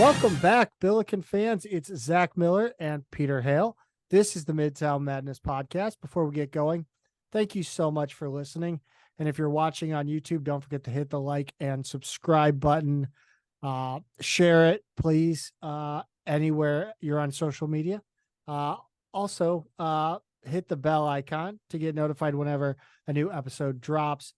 Welcome back, Billiken fans. It's Zach Miller and Peter Hale. This is the Midtown Madness Podcast. Before we get going, thank you so much for listening. And if you're watching on YouTube, don't forget to hit the like and subscribe button. Share it, please, anywhere you're on social media. Also, hit the bell icon to get notified whenever a new episode drops.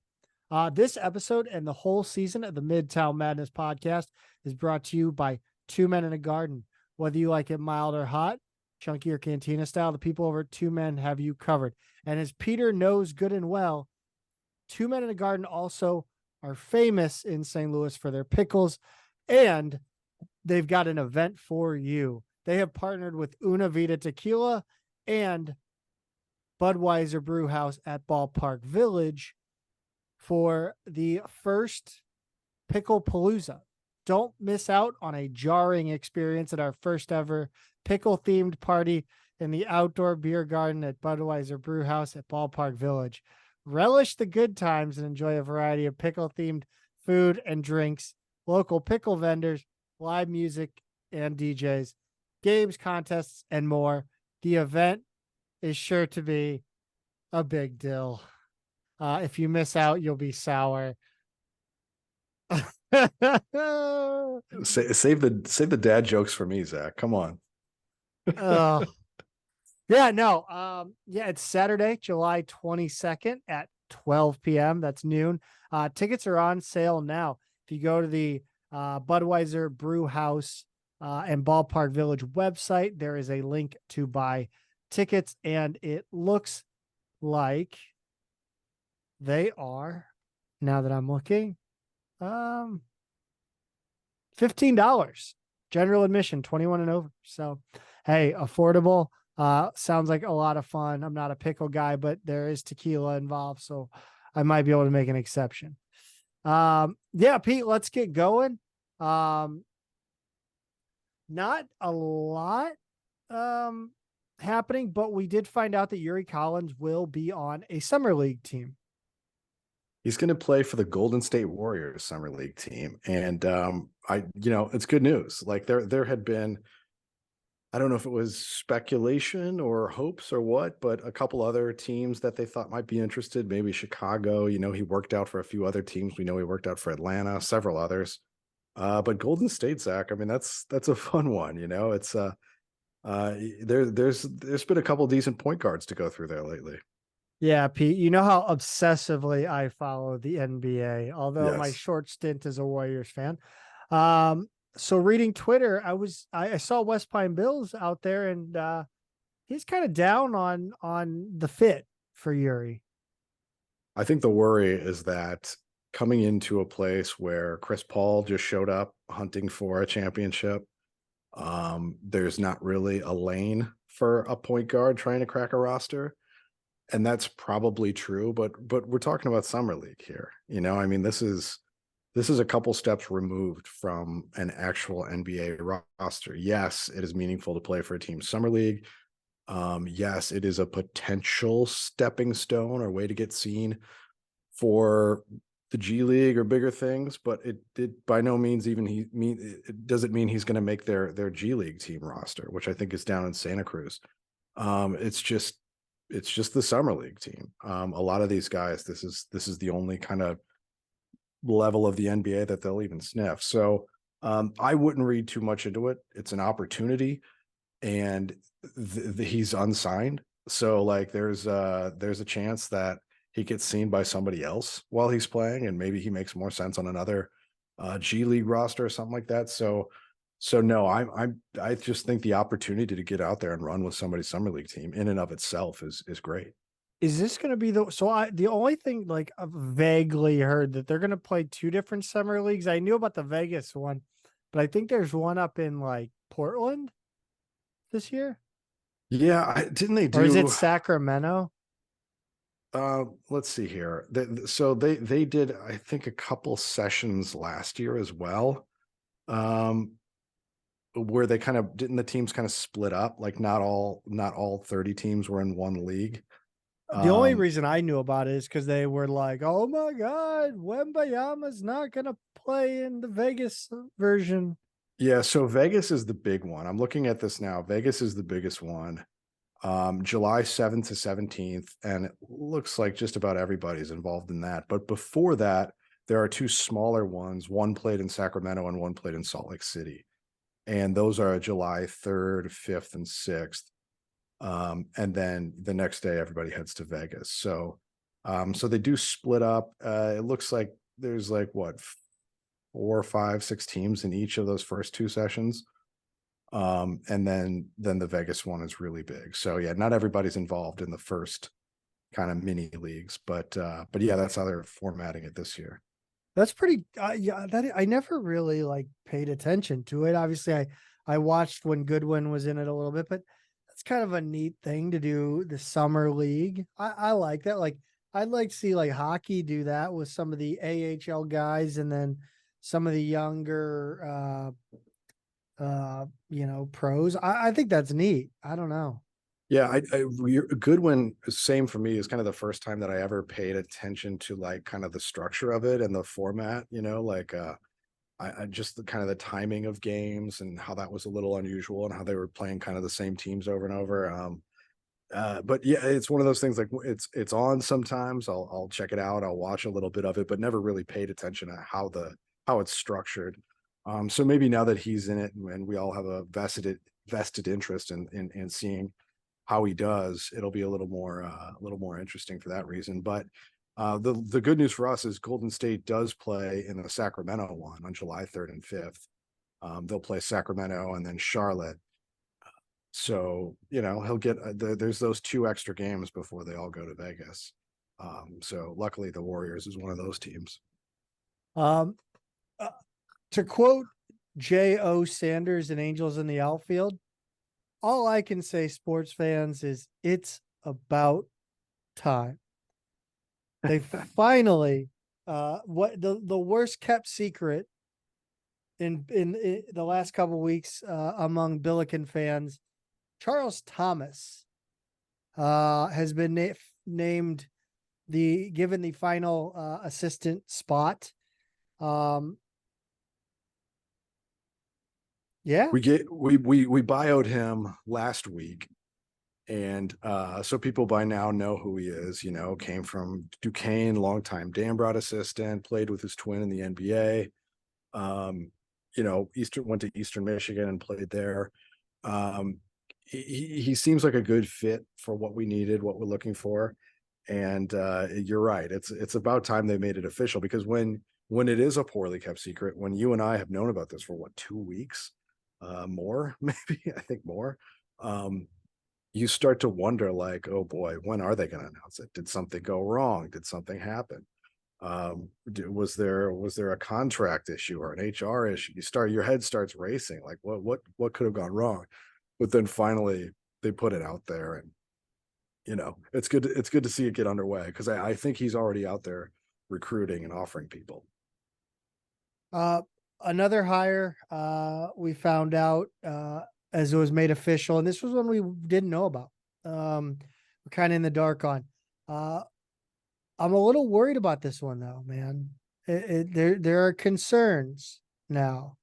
This episode and the whole season of the Midtown Madness Podcast is brought to you by Two Men in a Garden. Whether you like it mild or hot, chunky or cantina style, the people over at Two Men have you covered. And as Peter knows good and well, Two Men in a Garden also are famous in St. Louis for their pickles, and they've got an event for you. They have partnered with Una Vida Tequila and Budweiser Brew House at Ballpark Village for the first Pickle Palooza. Don't miss out on a jarring experience at our first ever pickle-themed party in the outdoor beer garden at Budweiser Brew House at Ballpark Village. Relish the good times and enjoy a variety of pickle-themed food and drinks, local pickle vendors, live music and DJs, games, contests, and more. The event is sure to be a big deal. If you miss out, you'll be sour. Save the dad jokes for me, Zach. Come on. Yeah, it's Saturday, July 22nd at 12 p.m. That's noon. Tickets are on sale now. If you go to the Budweiser Brew House and Ballpark Village website, there is a link to buy tickets, and it looks like they are, now that I'm looking, $15. General admission, 21 and over. So, hey, affordable. Sounds like a lot of fun. I'm not a pickle guy, but there is tequila involved, so I might be able to make an exception. Yeah, Pete, let's get going. Not a lot happening, but we did find out that Yuri Collins will be on a summer league team. He's going to play for the Golden State Warriors summer league team. And it's good news. Like there had been, I don't know if it was speculation or hopes or what, but a couple other teams that they thought might be interested, maybe Chicago. He worked out for a few other teams. We know he worked out for Atlanta, several others. But Golden State, Zach, I mean, that's a fun one. It's there's been a couple decent point guards to go through there lately. Yeah, Pete, you know how obsessively I follow the NBA, although my short stint as a Warriors fan. So reading Twitter, I saw West Pine Bills out there, and he's kind of down on the fit for Yuri. I think the worry is that coming into a place where Chris Paul just showed up hunting for a championship, there's not really a lane for a point guard trying to crack a roster. And that's probably true, but we're talking about summer league here. I mean, this is a couple steps removed from an actual NBA roster. Yes, it is meaningful to play for a team summer league. Yes, it is a potential stepping stone or way to get seen for the G League or bigger things, but it by no means it doesn't mean he's going to make their G League team roster, which I think is down in Santa Cruz. It's just the summer league team. A lot of these guys, this is the only kind of level of the NBA that they'll even sniff. So I wouldn't read too much into it. It's an opportunity, and he's unsigned. So like there's a chance that he gets seen by somebody else while he's playing, and maybe he makes more sense on another G League roster or something like that. So no, I just think the opportunity to get out there and run with somebody's summer league team in and of itself is great. Is this going to be the only thing, like, I've vaguely heard that they're going to play two different summer leagues. I knew about the Vegas one, but I think there's one up in like Portland this year. Yeah, didn't they do? Or is it Sacramento? Let's see here. So they did, I think, a couple sessions last year as well. Where they the teams kind of split up, like not all 30 teams were in one league. The only reason I knew about it is because they were like, oh my God, Wembayama's not going to play in the Vegas version. Yeah, so Vegas is the big one. I'm looking at this now. Vegas is the biggest one. July 7th to 17th, and it looks like just about everybody's involved in that. But before that, there are two smaller ones, one played in Sacramento and one played in Salt Lake City. And those are July 3rd, 5th, and 6th. And then the next day everybody heads to Vegas. So they do split up. It looks like there's like what, 4, 5, 6 teams in each of those first two sessions. And then the Vegas one is really big. So yeah, not everybody's involved in the first kind of mini leagues, but yeah, that's how they're formatting it this year. That's pretty, yeah, that I never really like paid attention to it. Obviously I watched when Goodwin was in it a little bit, but that's kind of a neat thing to do, the summer league. I like that. Like I'd like to see like hockey do that with some of the AHL guys and then some of the younger pros. I think that's neat. I don't know. Yeah, Goodwin, same for me, is kind of the first time that I ever paid attention to like kind of the structure of it and the format, like I just the kind of the timing of games and how that was a little unusual and how they were playing kind of the same teams over and over. But yeah, it's one of those things like it's on sometimes. I'll check it out, I'll watch a little bit of it, but never really paid attention to how it's structured. So maybe now that he's in it and we all have a vested interest in seeing how he does, it'll be a little more interesting for that reason. But the good news for us is Golden State does play in the Sacramento one on July 3rd and 5th. They'll play Sacramento and then Charlotte. So he'll get there's those 2 extra games before they all go to Vegas. So luckily the Warriors is one of those teams. Um, to quote J.O. Sanders and Angels in the Outfield, all I can say, sports fans, is it's about time. They finally, what the worst kept secret in the last couple of weeks among Billiken fans, Charles Thomas has been named given the final assistant spot. Yeah, we bioed him last week, and so people by now know who he is. Came from Duquesne, longtime Dambrot assistant, played with his twin in the NBA. Went to Eastern Michigan and played there. He seems like a good fit for what we needed, what we're looking for. And you're right, it's about time they made it official, because when it is a poorly kept secret, when you and I have known about this for what, 2 weeks, more, maybe, I think more, you start to wonder like, oh boy, when are they going to announce it? Did something go wrong? Did something happen? Was there a contract issue or an HR issue? Your head starts racing like, what could have gone wrong? But then finally they put it out there, and it's good to see it get underway, because I think he's already out there recruiting and offering people. Another hire we found out as it was made official, and this was one we didn't know about. We're kind of in the dark on. I'm a little worried about this one though, man. There are concerns now.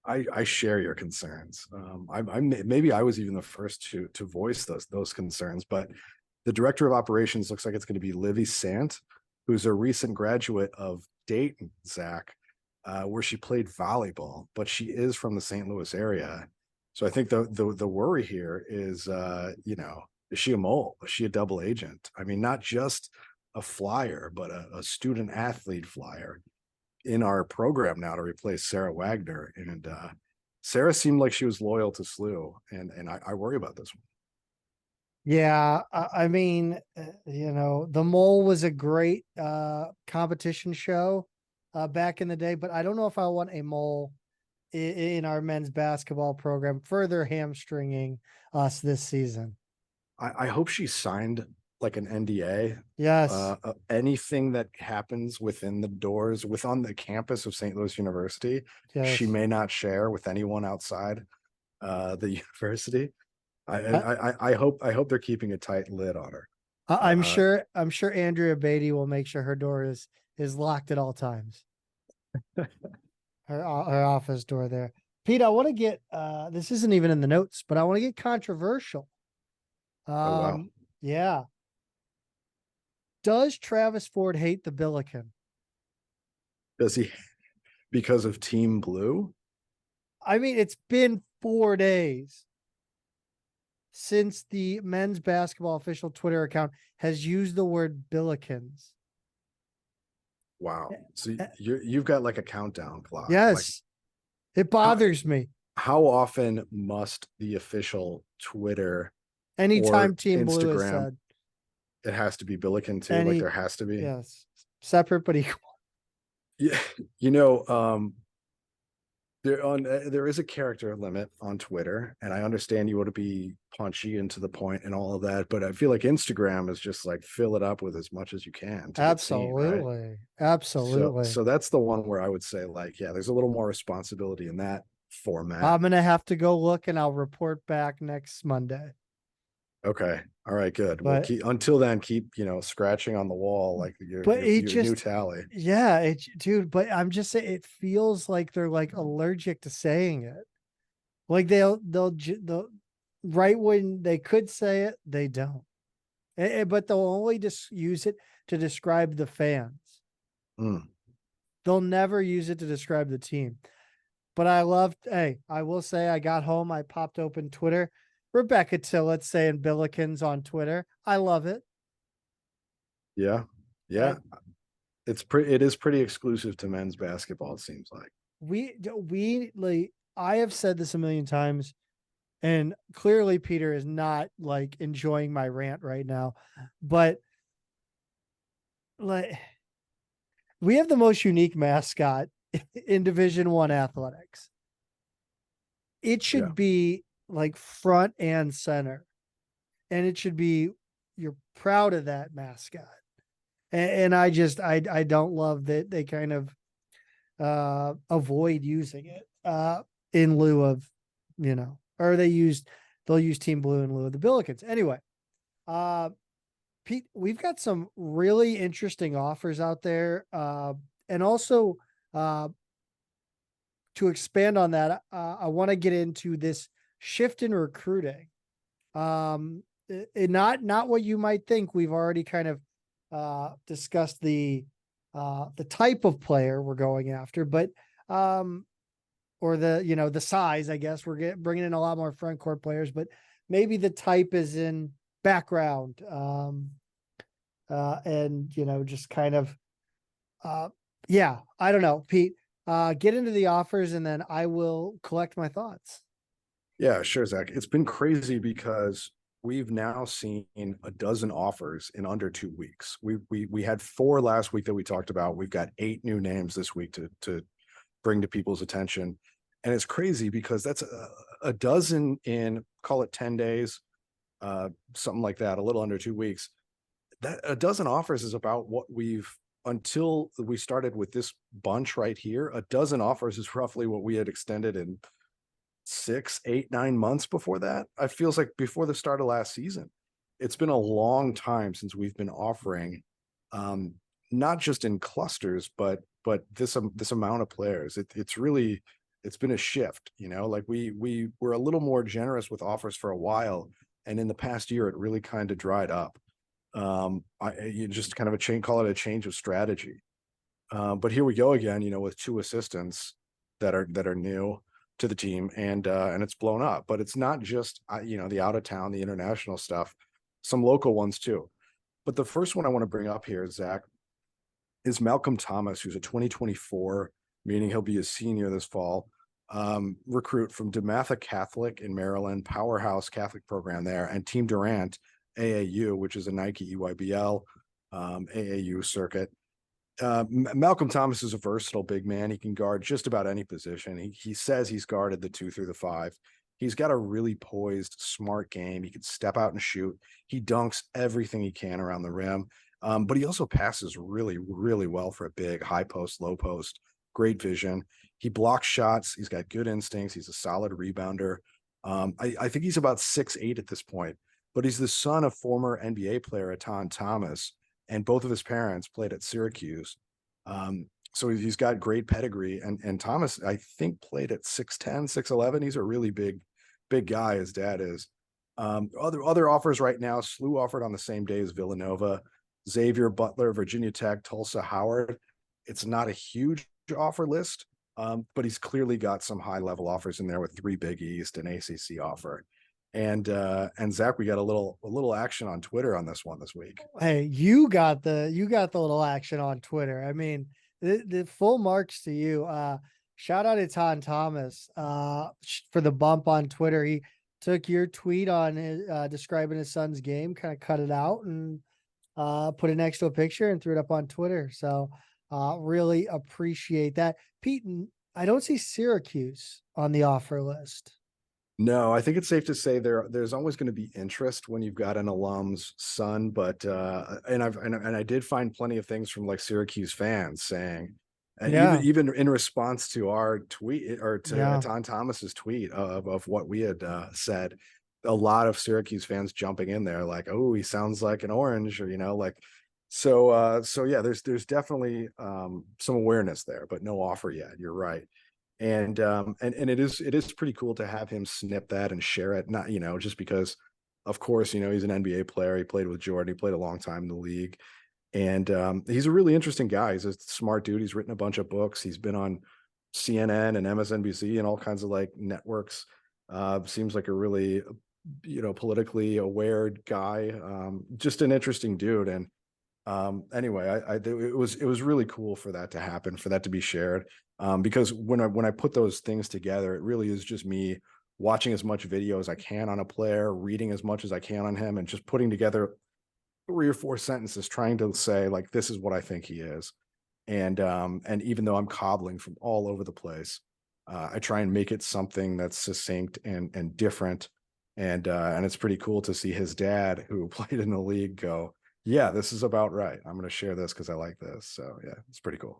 I share your concerns. Maybe I was even the first to voice those concerns, but the director of operations looks like it's going to be Livie Sandt, who's a recent graduate of Dayton, Zach, where she played volleyball, but she is from the St. Louis area. So I think the worry here is, is she a mole? Is she a double agent? I mean, not just a flyer, but a student athlete flyer in our program now to replace Sarah Wagner. And Sarah seemed like she was loyal to SLU, and I worry about this one. Yeah, I mean, the Mole was a great competition show back in the day, but I don't know if I want a Mole in our men's basketball program further hamstringing us this season. I hope she signed like an NDA. Yes. Anything that happens within the doors, on the campus of St. Louis University, Yes. She may not share with anyone outside the university. I hope they're keeping a tight lid on her. I'm sure Andrea Beatty will make sure her door is locked at all times. her office door there. Pete, I want to get this isn't even in the notes, but I want to get controversial. Oh wow. Yeah. Does Travis Ford hate the Billiken? Does he because of Team Blue? I mean, it's been 4 days since the men's basketball official Twitter account has used the word Billikens. Wow. So you've got like a countdown clock. Like Yes. It bothers me. how often must the official Twitter Anytime or Team Blue has Instagram, said it has to be Billiken too? Like there has to be. yes, separate but equal. Yeah. There is a character limit on Twitter, and I understand you want to be punchy and to the point and all of that, but I feel like Instagram is just like fill it up with as much as you can to get seen, right? Absolutely. Absolutely. So that's the one where I would say like, yeah, there's a little more responsibility in that format. I'm gonna have to go look and I'll report back next Monday. Okay. All right, good. Well, until then, keep scratching on the wall like your new tally. Yeah, dude, but I'm just saying it feels like they're like allergic to saying it. Like they'll right when they could say it, they don't. But they'll only just use it to describe the fans. They'll never use it to describe the team. But I will say I got home, I popped open Twitter. Rebecca Tillett's saying Billikens on Twitter. I love it. Yeah. Yeah. It is pretty exclusive to men's basketball, it seems like. I have said this a million times, and clearly Peter is not like enjoying my rant right now, but like we have the most unique mascot in Division I athletics. It should be like front and center, and it should be you're proud of that mascot. And I don't love that they kind of avoid using it in lieu of, or they'll use Team Blue in lieu of the Billikens. Anyway, Pete, we've got some really interesting offers out there. And also to expand on that, I want to get into this shift in recruiting. Not what you might think. We've already kind of discussed the type of player we're going after, but or the size. I guess we're bringing in a lot more front court players, but maybe the type is in background, and just kind of I don't know, Pete. Get into the offers and then I will collect my thoughts. Yeah, sure, Zach. It's been crazy because we've now seen a dozen offers in under 2 weeks. We had 4 last week that we talked about. We've got 8 new names this week to bring to people's attention. And it's crazy because that's a dozen in, call it 10 days, something like that, a little under 2 weeks. That a dozen offers is about what until we started with this bunch right here, a dozen offers is roughly what we had extended in 6, 8, 9 months before that. It feels like before the start of last season. It's been a long time since we've been offering, not just in clusters, but this amount of players. It's been a shift. Like we were a little more generous with offers for a while, and in the past year, it really kind of dried up. You just kind of call it a change of strategy. But here we go again. With 2 assistants that are new to the team, and it's blown up. But it's not just the out of town, the international stuff, some local ones too. But the first one I want to bring up here, Zach, is Malcolm Thomas, who's a 2024, meaning he'll be a senior this fall, recruit from DeMatha Catholic in Maryland, powerhouse Catholic program there, and Team Durant AAU, which is a Nike EYBL AAU circuit. Malcolm Thomas is a versatile big man. He can guard just about any position. He says he's guarded the 2 through the 5. He's got a really poised, smart game. He can step out and shoot. He dunks everything he can around the rim. But he also passes really, really well for a big high post, low post, great vision. He blocks shots. He's got good instincts. He's a solid rebounder. I think he's about 6'8" at this point, but he's the son of former NBA player Atan Thomas, and both of his parents played at Syracuse. So he's got great pedigree, and Thomas, I think, played at 6'10", 6'11". He's a really big guy. His dad is. Other offers right now, SLU offered on the same day as Villanova, Xavier, Butler, Virginia Tech, Tulsa, Howard. It's not a huge offer list, but he's clearly got some high level offers in there with 3 Big East, an ACC offer. And Zach, we got a little action on Twitter on this one this week. Hey, you got the little action on Twitter. I mean, the full marks to you. Shout out to Ton Thomas for the bump on Twitter. He took your tweet on describing his son's game, kind of cut it out and put it next to a picture and threw it up on Twitter. So really appreciate that. Pete, I don't see Syracuse on the offer list. No, I think it's safe to say there's always going to be interest when you've got an alum's son, but and I did find plenty of things from like Syracuse fans saying, and even in response to our tweet or to Ton Thomas's tweet of what we had said, a lot of Syracuse fans jumping in there like, oh, he sounds like an Orange, or like. So yeah, there's definitely some awareness there, but no offer yet. You're right. And it is pretty cool to have him snip that and share it. Not, just because, of course, he's an NBA player. He played with Jordan. He played a long time in the league. And he's a really interesting guy. He's a smart dude. He's written a bunch of books. He's been on CNN and MSNBC and all kinds of like networks. Seems like a really, politically aware guy. Just an interesting dude. And anyway, it was really cool for that to happen, for that to be shared. Because when I put those things together, it really is just me watching as much video as I can on a player, reading as much as I can on him, and just putting together 3 or 4 sentences trying to say like, this is what I think he is. And even though I'm cobbling from all over the place, I try and make it something that's succinct and different. And it's pretty cool to see his dad, who played in the league, go, yeah, this is about right. I'm going to share this because I like this. So yeah, it's pretty cool.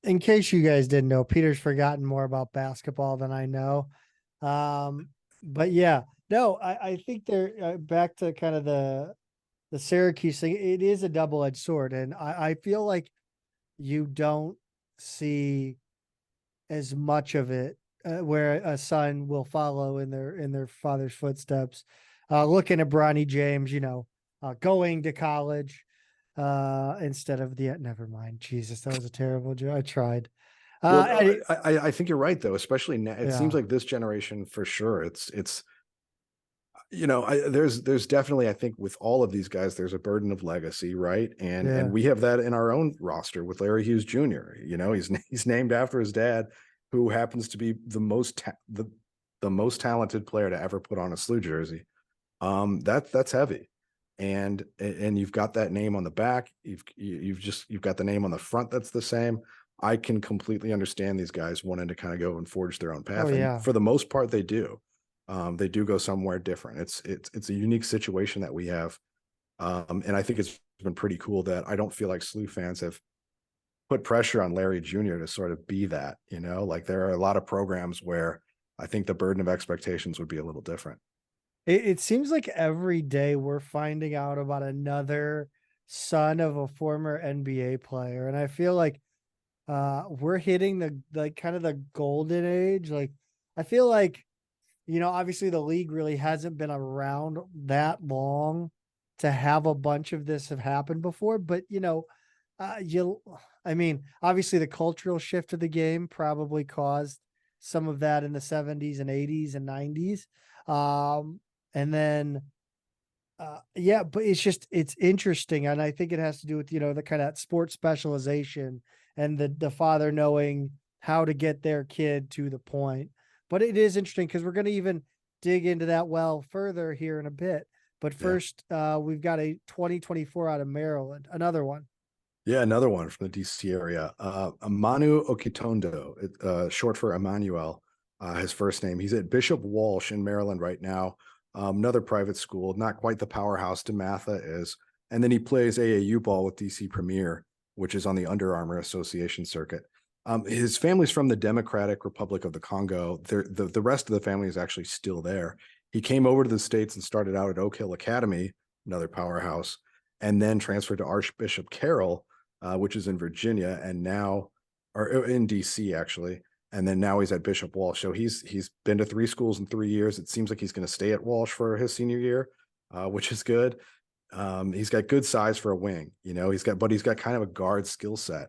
In case you guys didn't know, Peter's forgotten more about basketball than I know. But yeah, no, I think they're back to kind of the Syracuse thing. It is a double-edged sword. And I feel like you don't see as much of it where a son will follow in their father's footsteps. Looking at Bronny James, going to college instead of never mind. Jesus, that was a terrible joke. I tried. I think you're right though, especially now. It seems like this generation for sure. It's there's definitely, I think with all of these guys, there's a burden of legacy, right? And we have that in our own roster with Larry Hughes Jr. He's named after his dad, who happens to be the most talented player to ever put on a SLU jersey. That's heavy. And you've got that name on the back. You've got the name on the front. That's the same. I can completely understand these guys wanting to kind of go and forge their own path. And for the most part, they do. They do go somewhere different. It's a unique situation that we have. And I think it's been pretty cool that I don't feel like SLU fans have put pressure on Larry Jr. to sort of be that, like there are a lot of programs where I think the burden of expectations would be a little different. It seems like every day we're finding out about another son of a former NBA player. And I feel like we're hitting the kind of the golden age. Like, I feel like, obviously the league really hasn't been around that long to have a bunch of this have happened before, but obviously the cultural shift of the game probably caused some of that in the 70s and 80s and 90s. And then, but it's interesting. And I think it has to do with, the kind of sports specialization and the father knowing how to get their kid to the point. But it is interesting because we're going to even dig into that further here in a bit. But first, we've got a 2024 out of Maryland, another one. Yeah, another one from the DC area. Manu Okitondo, short for Emmanuel, his first name. He's at Bishop Walsh in Maryland right now. Another private school, not quite the powerhouse DeMatha is. And then he plays AAU ball with DC Premier, which is on the Under Armour Association circuit. His family's from the Democratic Republic of the Congo. The rest of the family is actually still there. He came over to the States and started out at Oak Hill Academy, another powerhouse, and then transferred to Archbishop Carroll, which is in Virginia, and now or in DC actually. And then now he's at Bishop Walsh. So he's been to 3 schools in 3 years. It seems like he's going to stay at Walsh for his senior year, which is good. He's got good size for a wing, he's got kind of a guard skill set.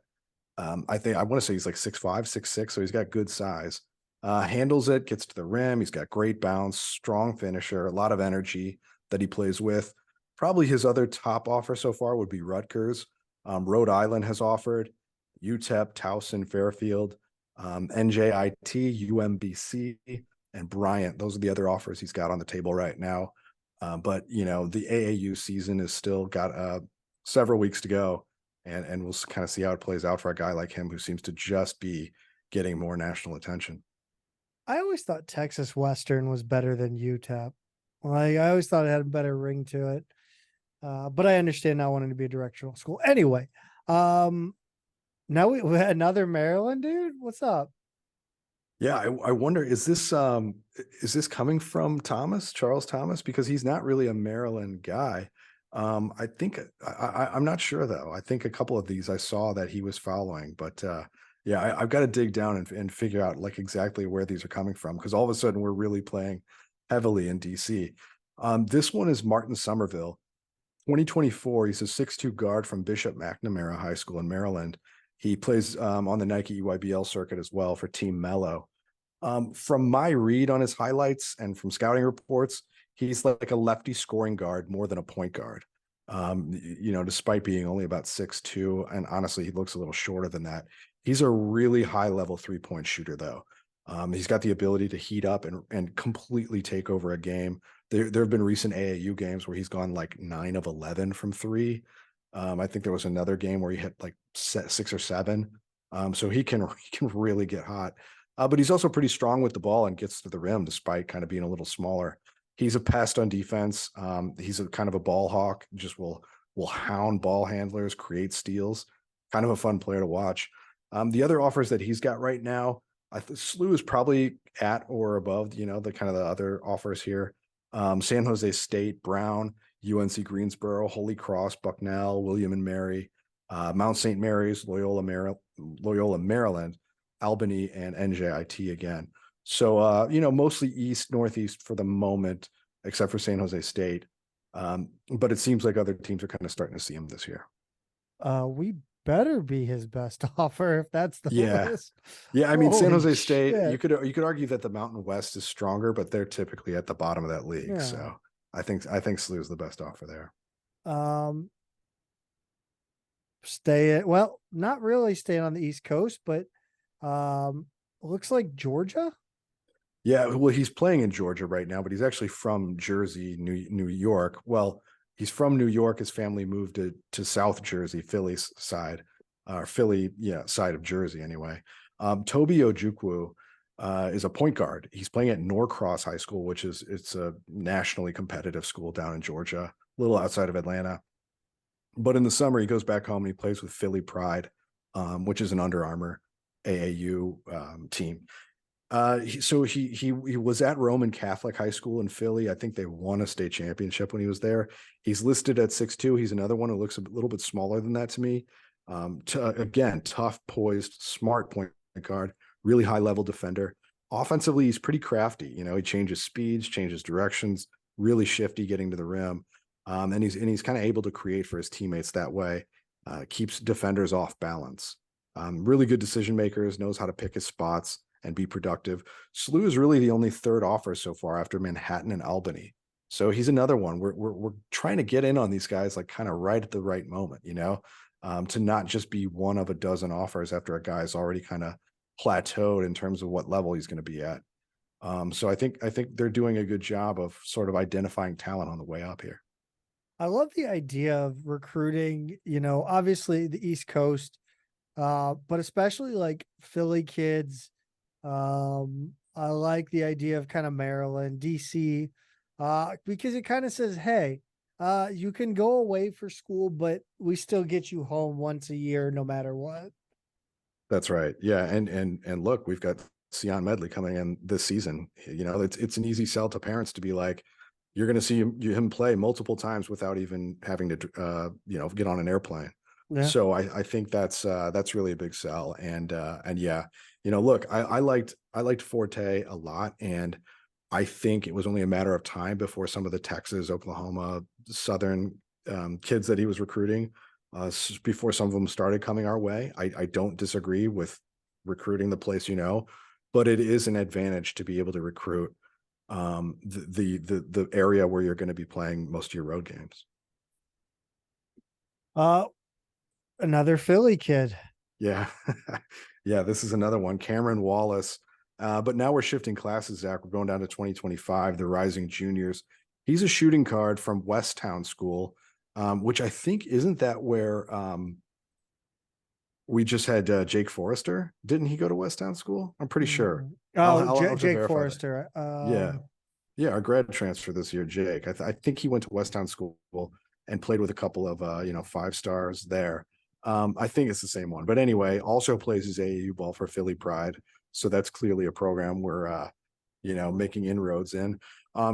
I want to say he's like 6'5", 6'6", so he's got good size. Handles it, gets to the rim. He's got great bounce, strong finisher, a lot of energy that he plays with. Probably his other top offer so far would be Rutgers. Rhode Island has offered, UTEP, Towson, Fairfield, NJIT, UMBC, and Bryant. Those are the other offers he's got on the table right now. But the AAU season is still got several weeks to go, and we'll kind of see how it plays out for a guy like him who seems to just be getting more national attention. I always thought Texas Western was better than UTEP. Like, I always thought it had a better ring to it. But I understand not wanting to be a directional school. Anyway, now we had another Maryland dude. What's up? Yeah, I wonder, is this coming from Charles Thomas? Because he's not really a Maryland guy. I think I'm not sure though. I think a couple of these I saw that he was following, but yeah, I've got to dig down and figure out like exactly where these are coming from, because all of a sudden we're really playing heavily in DC. This one is Martin Somerville, 2024. He's a 6'2" guard from Bishop McNamara High School in Maryland. He plays on the Nike EYBL circuit as well for Team Mello. From my read on his highlights and from scouting reports, he's like a lefty scoring guard more than a point guard. Despite being only about 6'2", and honestly, he looks a little shorter than that. He's a really high-level three-point shooter, though. He's got the ability to heat up and completely take over a game. There have been recent AAU games where he's gone like 9 of 11 from 3. I think there was another game where he hit like 6 or 7. So he can really get hot. But he's also pretty strong with the ball and gets to the rim despite kind of being a little smaller. He's a pest on defense. He's a kind of a ball hawk, just will hound ball handlers, create steals. Kind of a fun player to watch. The other offers that he's got right now, SLU is probably at or above, the kind of the other offers here. San Jose State, Brown, UNC Greensboro, Holy Cross, Bucknell, William and Mary, Mount St. Mary's, Loyola, Maryland, Albany, and NJIT again. So, mostly east, northeast for the moment, except for San Jose State. But it seems like other teams are kind of starting to see him this year. We better be his best offer if that's the list. Yeah, I mean, San Jose State, shit. you could argue that the Mountain West is stronger, but they're typically at the bottom of that league. Yeah. So I think SLU is the best offer there. Not really staying on the East Coast, but looks like Georgia. Yeah, well, he's playing in Georgia right now, but he's actually from Jersey, New York. Well, he's from New York. His family moved to South Jersey, Philly's side, side of Jersey anyway. Toby Ojukwu is a point guard. He's playing at Norcross High School, it's a nationally competitive school down in Georgia, a little outside of Atlanta. But in the summer, he goes back home and he plays with Philly Pride, which is an Under Armour AAU team. So he was at Roman Catholic High School in Philly. I think they won a state championship when he was there. He's listed at 6'2". He's another one who looks a little bit smaller than that to me. Again, tough, poised, smart point guard, really high level defender. Offensively, he's pretty crafty. He changes speeds, changes directions, really shifty getting to the rim. And he's kind of able to create for his teammates that way. Keeps defenders off balance. Really good decision makers, knows how to pick his spots and be productive. SLU is really the only third offer so far after Manhattan and Albany. So he's another one. We're trying to get in on these guys like kind of right at the right moment, to not just be one of a dozen offers after a guy's already kind of plateaued in terms of what level he's going to be at. So I think they're doing a good job of sort of identifying talent on the way up here. I love the idea of recruiting, obviously the East Coast, but especially like Philly kids. I like the idea of kind of Maryland, DC, because it kind of says, hey, you can go away for school, but we still get you home once a year, no matter what. That's right. Yeah. And look, we've got Sion Medley coming in this season. It's an easy sell to parents to be like, you're going to see him play multiple times without even having to, get on an airplane. Yeah. So I think that's really a big sell. And yeah, look, I liked Forte a lot, and I think it was only a matter of time before some of the Texas, Oklahoma, Southern kids that he was recruiting, before some of them started coming our way. I don't disagree with recruiting the place, but it is an advantage to be able to recruit the area where you're going to be playing most of your road games. Another Philly kid. Yeah. Yeah, this is another one. Cameron Wallace. But now we're shifting classes, Zach. We're going down to 2025, the Rising Juniors. He's a shooting guard from Westtown School, which I think isn't that where we just had Jake Forrester. Didn't he go to Westtown School? I'm pretty sure. I'll have to Jake verify Forrester. that. Yeah, our grad transfer this year, Jake. I think he went to Westtown School and played with a couple of 5-stars there. I think it's the same one, but anyway, also plays his AAU ball for Philly Pride. So that's clearly a program we're making inroads in.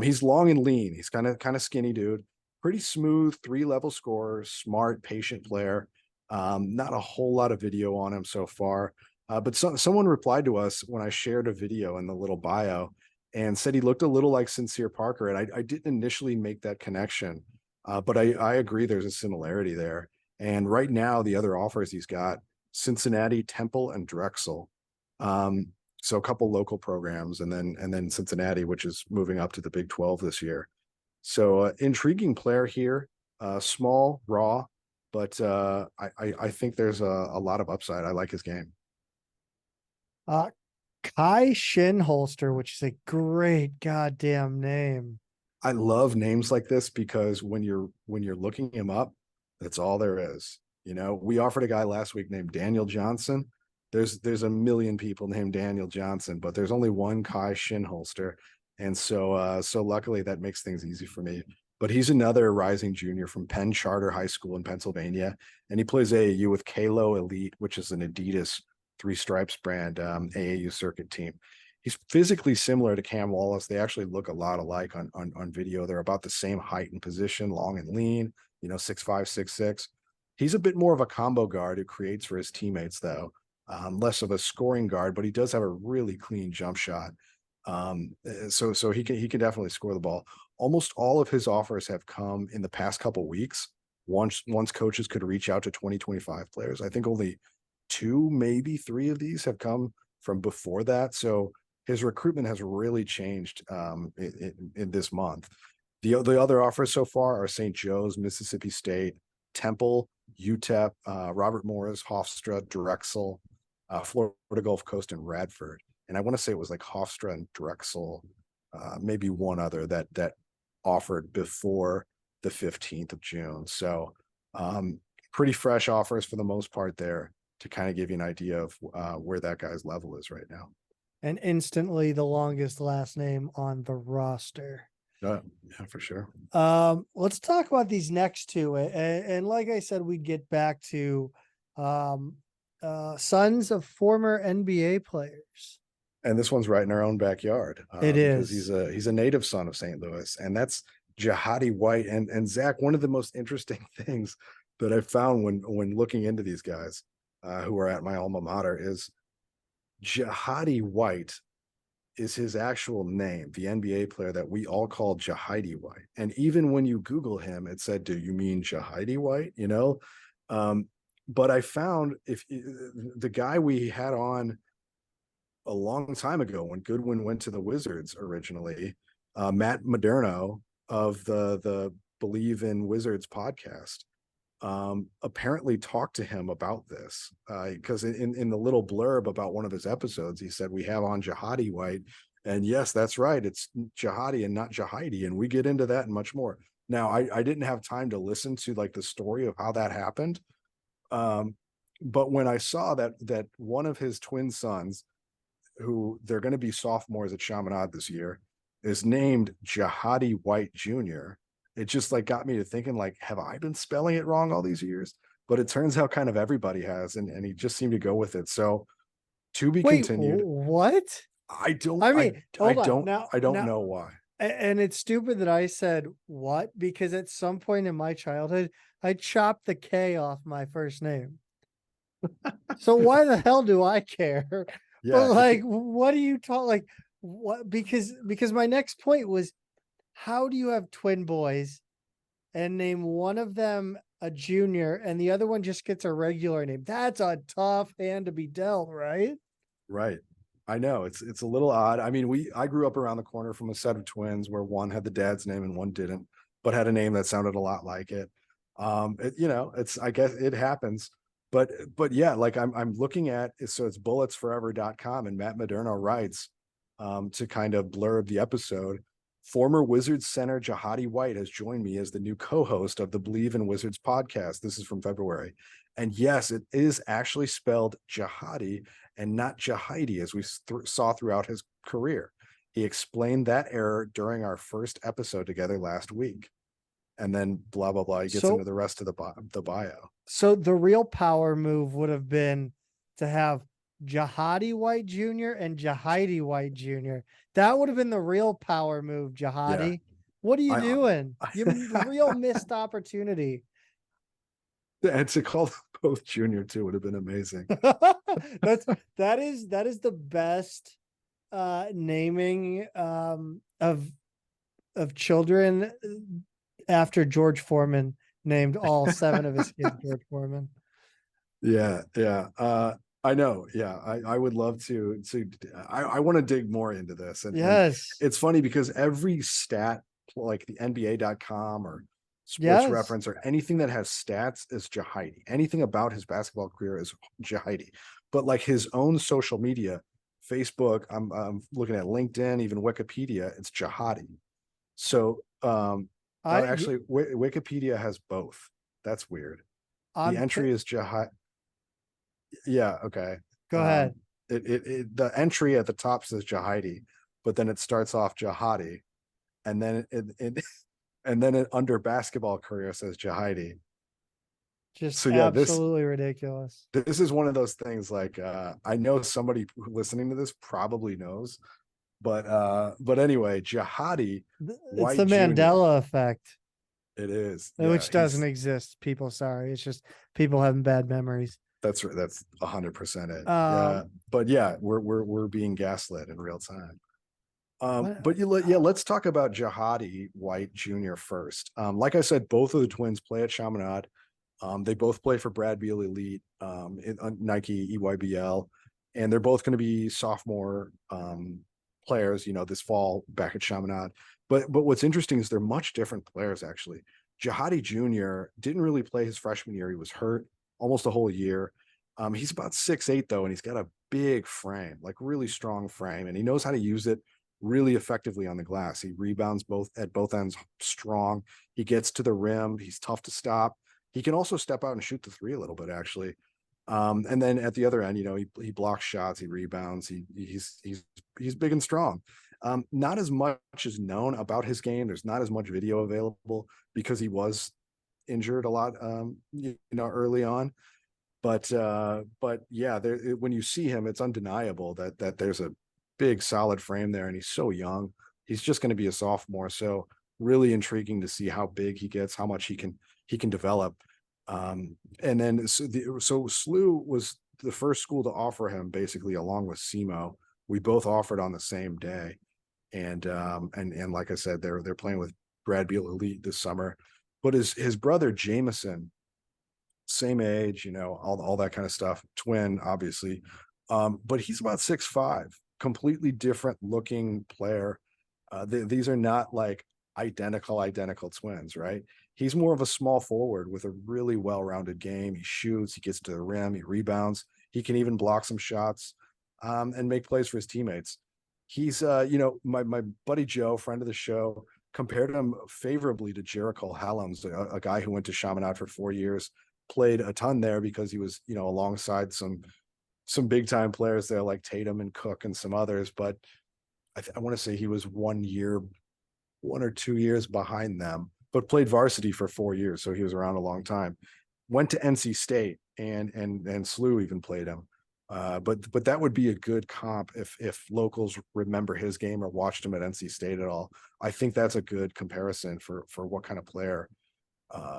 He's long and lean. He's kind of skinny dude, pretty smooth, 3-level scorer, smart, patient player. Not a whole lot of video on him so far. But someone replied to us when I shared a video in the little bio and said he looked a little like Sincere Parker. And I didn't initially make that connection, but I agree there's a similarity there. And right now, the other offers he's got: Cincinnati, Temple, and Drexel. So a couple local programs, and then Cincinnati, which is moving up to the Big 12 this year. So intriguing player here, small, raw, but I think there's a lot of upside. I like his game. Kai Shinholster, which is a great goddamn name. I love names like this because when you're looking him up, that's all there is. We offered a guy last week named Daniel Johnson. There's a million people named Daniel Johnson, but there's only one Kai Shinholster. And so luckily that makes things easy for me. But he's another rising junior from Penn Charter High School in Pennsylvania. And he plays AAU with Kalo Elite, which is an Adidas 3 Stripes brand AAU circuit team. He's physically similar to Cam Wallace. They actually look a lot alike on video. They're about the same height and position, long and lean, 6'5", 6'6". He's a bit more of a combo guard who creates for his teammates, though. Less of a scoring guard, but he does have a really clean jump shot. So he can definitely score the ball. Almost all of his offers have come in the past couple of weeks. Once coaches could reach out to 2025 players. I think only 2, maybe 3 of these have come from before that. So his recruitment has really changed in this month. The other offers so far are St. Joe's, Mississippi State, Temple, UTEP, Robert Morris, Hofstra, Drexel, Florida Gulf Coast, and Radford. And I want to say it was like Hofstra and Drexel, maybe one other that offered before the 15th of June. So pretty fresh offers for the most part there to kind of give you an idea of where that guy's level is right now. And instantly the longest last name on the roster. Yeah, for sure. Let's talk about these next two. And like I said, we get back to sons of former NBA players. And this one's right in our own backyard. It is. He's a native son of St. Louis, and that's Jahadi White. And Zach, one of the most interesting things that I found when looking into these guys who are at my alma mater is Jahadi White is his actual name, the NBA player that we all call Jahidi White. And even when you Google him, it said, "Do you mean Jahidi White?" But I found if the guy we had on a long time ago when Goodwin went to the Wizards originally, Matt Moderno of the Believe in Wizards podcast, apparently talked to him about this because in the little blurb about one of his episodes, he said, "We have on Jahadi White." And yes, that's right. It's Jahadi and not Jahidi. And we get into that and much more. Now, I didn't have time to listen to like the story of how that happened. But when I saw that one of his twin sons, who they're going to be sophomores at Chaminade this year, is named Jahadi White Jr., it just like got me to thinking, like, have I been spelling it wrong all these years? But it turns out kind of everybody has, and he just seemed to go with it. So to be continued. What? I don't know why. I don't know why. And it's stupid that I said what, because at some point in my childhood, I chopped the K off my first name. So why the hell do I care? But Yeah, like, what do you talk like? What? Because my next point was, how do you have twin boys and name one of them a junior and the other one just gets a regular name? That's a tough hand to be dealt, right? right. I know it's a little odd. I mean, I grew up around the corner from a set of twins where one had the dad's name and one didn't, but had a name that sounded a lot like it. It's I guess it happens. But yeah, like I'm looking at so it's bulletsforever.com, and Matt Moderno writes to kind of blurb the episode. Former Wizards center Jahadi White has joined me as the new co-host of the Believe in Wizards podcast. This is from February. And yes, it is actually spelled Jahadi and not Jahidi, as we saw throughout his career. He explained that error during our first episode together last week. And then blah, blah, blah. He gets into the rest of the bio. So the real power move would have been to have Jahadi White Jr. and Jahidi White Jr. That would have been the real power move, Jahadi. Yeah. What are you doing? You real missed opportunity. And to call them both junior too would have been amazing. that is the best naming of children after George Foreman named all 7 of his kids George Foreman. Yeah. I know. Yeah, I would love to. I want to dig more into this. And yes, and it's funny because every stat, like the NBA.com or Sports Reference or anything that has stats, is Jahidi. Anything about his basketball career is Jahidi. But like his own social media, Facebook, I'm looking at LinkedIn, even Wikipedia, it's Jahadi. So actually, Wikipedia has both. That's weird. The entry is Jahadi. Yeah. Okay. Go ahead. The entry at the top says Jahidi, but then it starts off Jahadi, and then it under basketball career says Jahidi. Just so, yeah, absolutely ridiculous. This is one of those things. Like I know somebody listening to this probably knows, but anyway, Jahadi. It's the Mandela effect. It is, which doesn't exist. People, sorry, it's just people having bad memories. That's 100% it. Yeah, but yeah, we're being gaslit in real time. But let's talk about Jahadi White Jr. first. Like I said, both of the twins play at Chaminade. They both play for Brad Beal Elite, Nike EYBL, and they're both going to be sophomore players, this fall back at Chaminade. But what's interesting is they're much different players, actually. Jahadi Jr. didn't really play his freshman year. He was hurt almost a whole year. He's about 6'8", though, and he's got a big frame, like really strong frame, and he knows how to use it really effectively on the glass. He rebounds at both ends strong. He gets to the rim. He's tough to stop. He can also step out and shoot the three a little bit, actually. And then at the other end, he blocks shots, he rebounds, he's big and strong. Not as much is known about his game. There's not as much video available because he was injured a lot, early on. But yeah, when you see him, it's undeniable that there's a big solid frame there, and he's so young. He's just going to be a sophomore, so really intriguing to see how big he gets, how much he can develop. And then so SLU was the first school to offer him, basically, along with SEMO. We both offered on the same day, and like I said, they're playing with Brad Beal Elite this summer. But his brother Jameson, same age, all that kind of stuff, twin, obviously, but he's about 6'5", completely different looking player. These are not like identical twins, right? He's more of a small forward with a really well-rounded game. He shoots, he gets to the rim, he rebounds, he can even block some shots, and make plays for his teammates. He's my buddy Joe, friend of the show, compared him favorably to Jericho Hallams, a guy who went to Chaminade for 4 years, played a ton there because he was, alongside some big time players there like Tatum and Cook and some others. But I want to say he was 1 or 2 years behind them, but played varsity for 4 years. So he was around a long time. Went to NC State and SLU even played him. But that would be a good comp if locals remember his game or watched him at NC State at all. I think that's a good comparison for what kind of player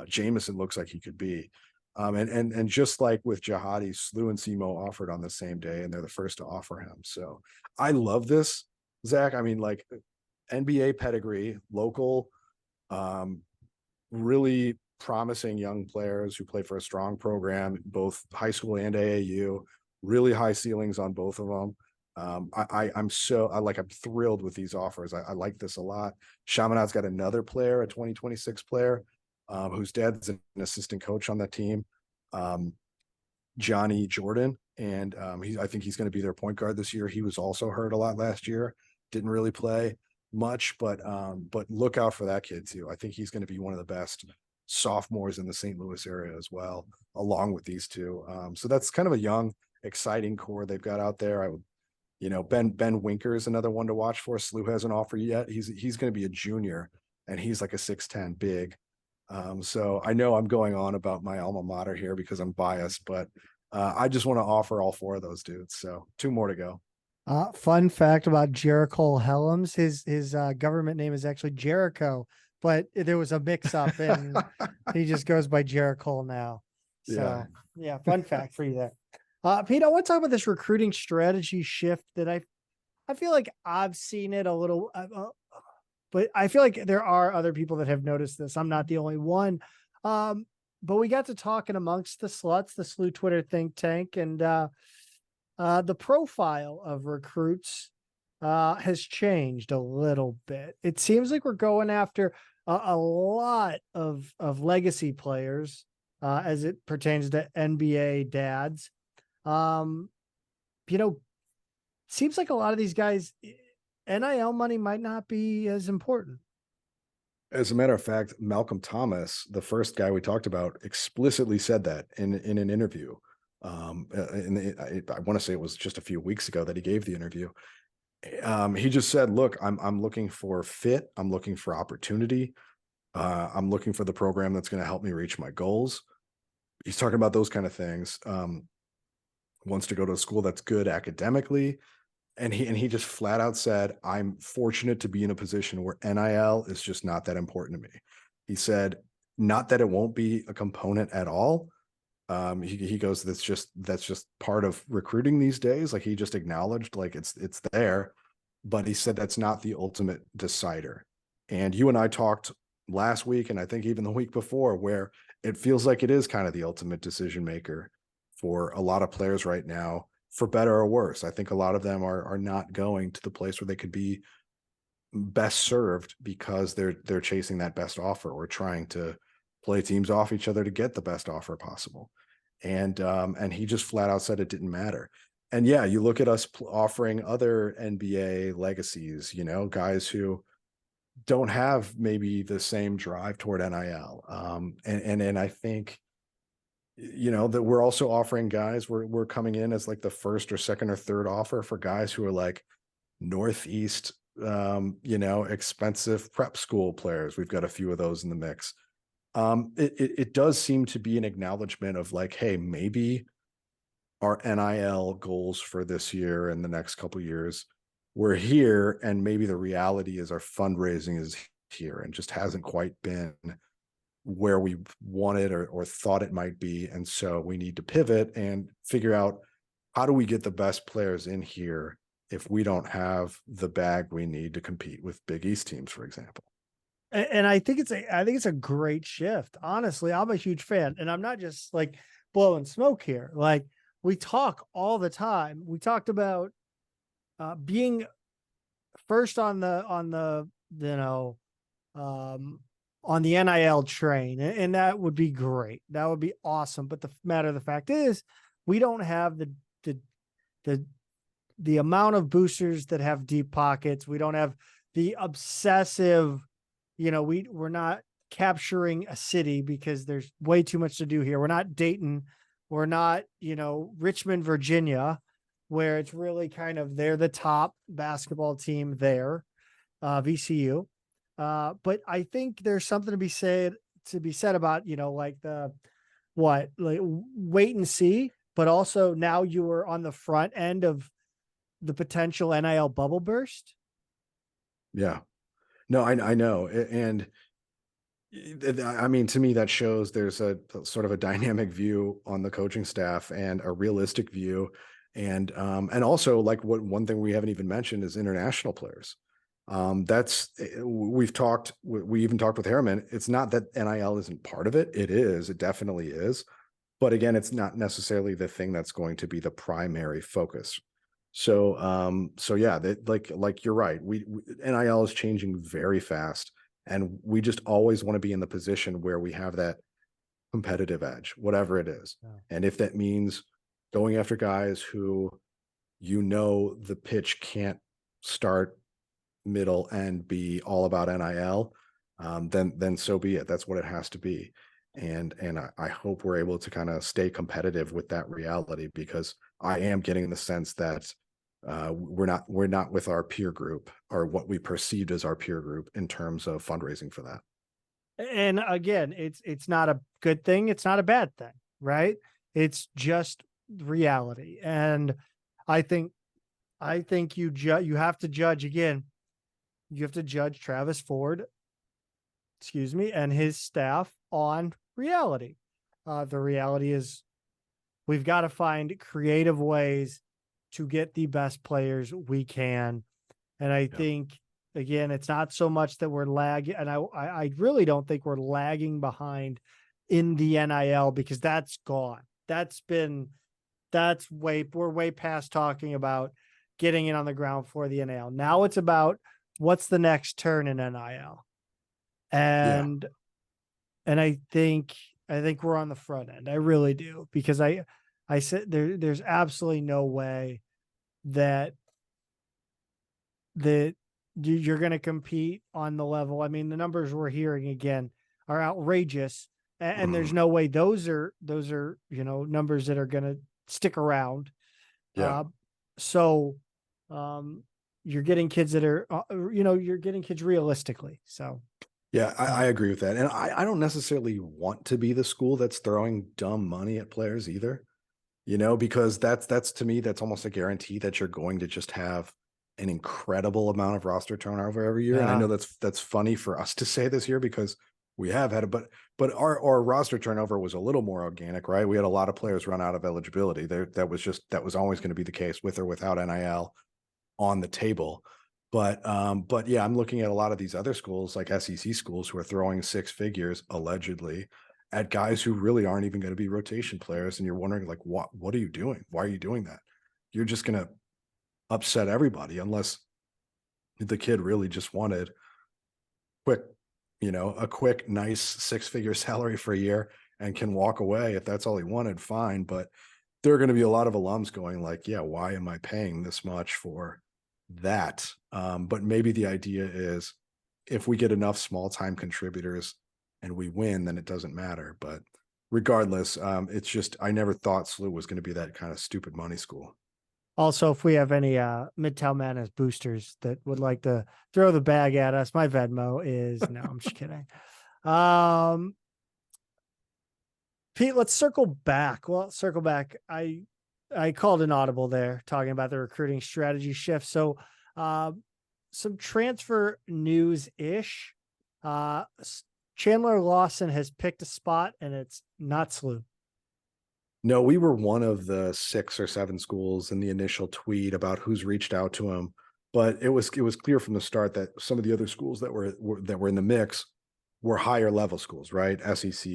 Jameson looks like he could be. And just like with Jihadi, Slew and Simo offered on the same day, and they're the first to offer him. So I love this, Zach. I mean, like NBA pedigree, local, really promising young players who play for a strong program, both high school and AAU, really high ceilings on both of them. I'm thrilled with these offers. I like this a lot. Chaminad's got another player, a 2026 player, whose dad's an assistant coach on that team, Johnny Jordan. And I think he's going to be their point guard this year. He was also hurt a lot last year, didn't really play much, but look out for that kid too. I think he's going to be one of the best sophomores in the St. Louis area as well, along with these two. So that's kind of a young, exciting core they've got out there. I would, Ben Winker is another one to watch for. Slew hasn't offered yet. He's going to be a junior, and he's like a 6'10" big. So I know I'm going on about my alma mater here because I'm biased, but I just want to offer all four of those dudes. So 2 more to go. Fun fact about Jericho Helms, his government name is actually Jericho, but there was a mix up and he just goes by Jericho now. So yeah, fun fact for you there. Pete, I want to talk about this recruiting strategy shift that I feel like I've seen it a little, but I feel like there are other people that have noticed this. I'm not the only one. But we got to talking amongst the sluts, the Slew Twitter think tank, and the profile of recruits has changed a little bit. It seems like we're going after a lot of legacy players as it pertains to NBA dads. Seems like a lot of these guys, NIL money might not be as important. As a matter of fact, Malcolm Thomas, the first guy we talked about, explicitly said that in an interview. I want to say it was just a few weeks ago that he gave the interview. He just said, look, I'm looking for fit. I'm looking for opportunity. I'm looking for the program that's going to help me reach my goals. He's talking about those kind of things. Wants to go to a school that's good academically. And he just flat out said, I'm fortunate to be in a position where NIL is just not that important to me. He said, not that it won't be a component at all. He goes, that's just part of recruiting these days. Like, he just acknowledged, like, it's there, but he said that's not the ultimate decider. And you and I talked last week, and I think even the week before, where it feels like it is kind of the ultimate decision maker for a lot of players right now, for better or worse. I think a lot of them are not going to the place where they could be best served because they're chasing that best offer or trying to play teams off each other to get the best offer possible. And he just flat out said it didn't matter. And yeah, you look at us offering other NBA legacies, guys who don't have maybe the same drive toward NIL. And I think, that we're also offering guys, we're coming in as like the first or second or third offer for guys who are like Northeast, expensive prep school players. We've got a few of those in the mix. It does seem to be an acknowledgement of like, hey, maybe our NIL goals for this year and the next couple of years, we're here, and maybe the reality is our fundraising is here and just hasn't quite been where we wanted or thought it might be. And so we need to pivot and figure out, how do we get the best players in here if we don't have the bag we need to compete with Big East teams, for example? And I think it's a great shift. Honestly, I'm a huge fan, and I'm not just like blowing smoke here. Like, we talk all the time. We talked about being first on the NIL train, and that would be great. That would be awesome. But the matter of the fact is, we don't have the amount of boosters that have deep pockets. We don't have the obsessive, we're not capturing a city because there's way too much to do here. We're not Dayton. We're not, Richmond, Virginia, where it's really kind of, they're the top basketball team there, VCU. But I think there's something to be said about, like wait and see. but also now you were on the front end of the potential NIL bubble burst. Yeah, no, I know. And I mean, to me, that shows there's a sort of a dynamic view on the coaching staff and a realistic view. And also like one thing we haven't even mentioned is international players. We even talked with Harriman. It's not that NIL isn't part of it. It is, it definitely is. But again, it's not necessarily the thing that's going to be the primary focus. So yeah, that like you're right. NIL is changing very fast, and we just always want to be in the position where we have that competitive edge, whatever it is. Yeah. And if that means going after guys who, the pitch can't start, middle, and be all about NIL, then so be it. That's what it has to be. And I hope we're able to kind of stay competitive with that reality, because I am getting the sense that we're not with our peer group, or what we perceived as our peer group, in terms of fundraising for that. And again, it's not a good thing. It's not a bad thing, right? It's just reality. And I think you have to judge again. You have to judge Travis Ford, and his staff on reality. The reality is we've got to find creative ways to get the best players we can. And I think, again, it's not so much that we're lagging. And I really don't think we're lagging behind in the NIL, because that's gone. We're way past talking about getting in on the ground for the NIL. Now it's about what's the next turn in NIL. And I think we're on the front end. I really do, because I said there's absolutely no way that you're going to compete on the level. I mean, the numbers we're hearing again are outrageous, and there's no way those are numbers that are going to stick around. Yeah. You're getting kids that are, you're getting kids realistically. So. Yeah, I agree with that. And I don't necessarily want to be the school that's throwing dumb money at players either, because that's to me, that's almost a guarantee that you're going to just have an incredible amount of roster turnover every year. And I know that's funny for us to say this year, because we have had it, but our roster turnover was a little more organic, right? We had a lot of players run out of eligibility. That was always going to be the case, with or without NIL on the table. But yeah, I'm looking at a lot of these other schools, like SEC schools, who are throwing six figures allegedly at guys who really aren't even going to be rotation players. And you're wondering, like, what are you doing? Why are you doing that? You're just going to upset everybody, unless the kid really just wanted a quick, nice six-figure salary for a year and can walk away. If that's all he wanted, fine. But there are going to be a lot of alums going like, yeah, why am I paying this much for that? But maybe the idea is, if we get enough small-time contributors and we win, then it doesn't matter. But regardless, it's just, I never thought SLU was going to be that kind of stupid money school. Also, if we have any Midtown Madness boosters that would like to throw the bag at us, my Venmo is no, I'm just kidding. Pete, let's circle back. Well, circle back. I called an audible there talking about the recruiting strategy shift. So some transfer news-ish. Chandler Lawson has picked a spot, and it's not SLU. No, we were one of the 6 or 7 schools in the initial tweet about who's reached out to him, but it was clear from the start that some of the other schools that were in the mix were higher level schools, right? SEC,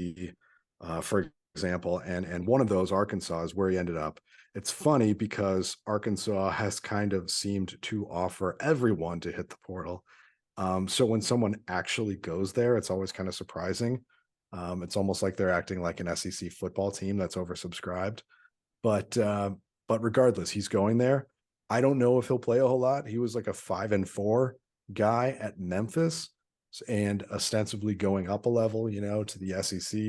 for example, and one of those, Arkansas, is where he ended up. It's funny because Arkansas has kind of seemed to offer everyone to hit the portal. So when someone actually goes there, it's always kind of surprising. It's almost like they're acting like an SEC football team that's oversubscribed. But regardless, he's going there. I don't know if he'll play a whole lot. He was like a 5-4 guy at Memphis, and ostensibly going up a level, to the SEC,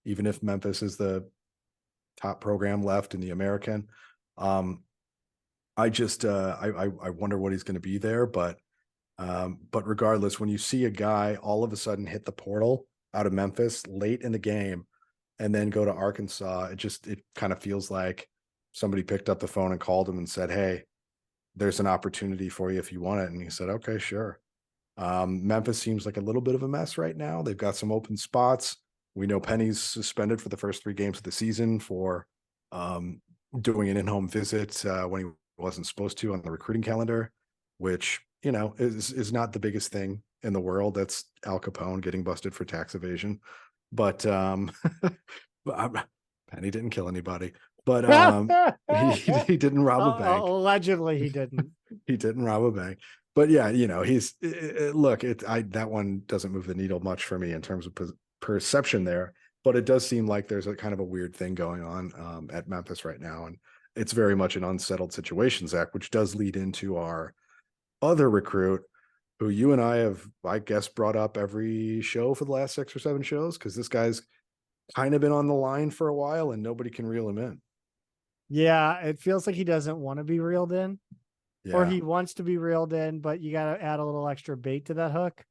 even if Memphis is the top program left in the American. I wonder what he's going to be there. But regardless, when you see a guy all of a sudden hit the portal out of Memphis late in the game and then go to Arkansas, it kind of feels like somebody picked up the phone and called him and said, "Hey, there's an opportunity for you if you want it." And he said, "Okay, sure." Memphis seems like a little bit of a mess right now. They've got some open spots. We know Penny's suspended for the first 3 games of the season for doing an in-home visit when he wasn't supposed to on the recruiting calendar, which, is not the biggest thing in the world. That's Al Capone getting busted for tax evasion. But Penny didn't kill anybody. But he didn't rob a bank. Allegedly, he didn't. He didn't rob a bank. But yeah, he's look. That one doesn't move the needle much for me in terms of perception there. But it does seem like there's a kind of a weird thing going on at Memphis right now, and it's very much an unsettled situation, Zach, which does lead into our other recruit, who you and I have, I guess, brought up every show for the last 6 or 7 shows, because this guy's kind of been on the line for a while and nobody can reel him in. Yeah, it feels like he doesn't want to be reeled in, or Yeah. he wants to be reeled in, but you got to add a little extra bait to that hook.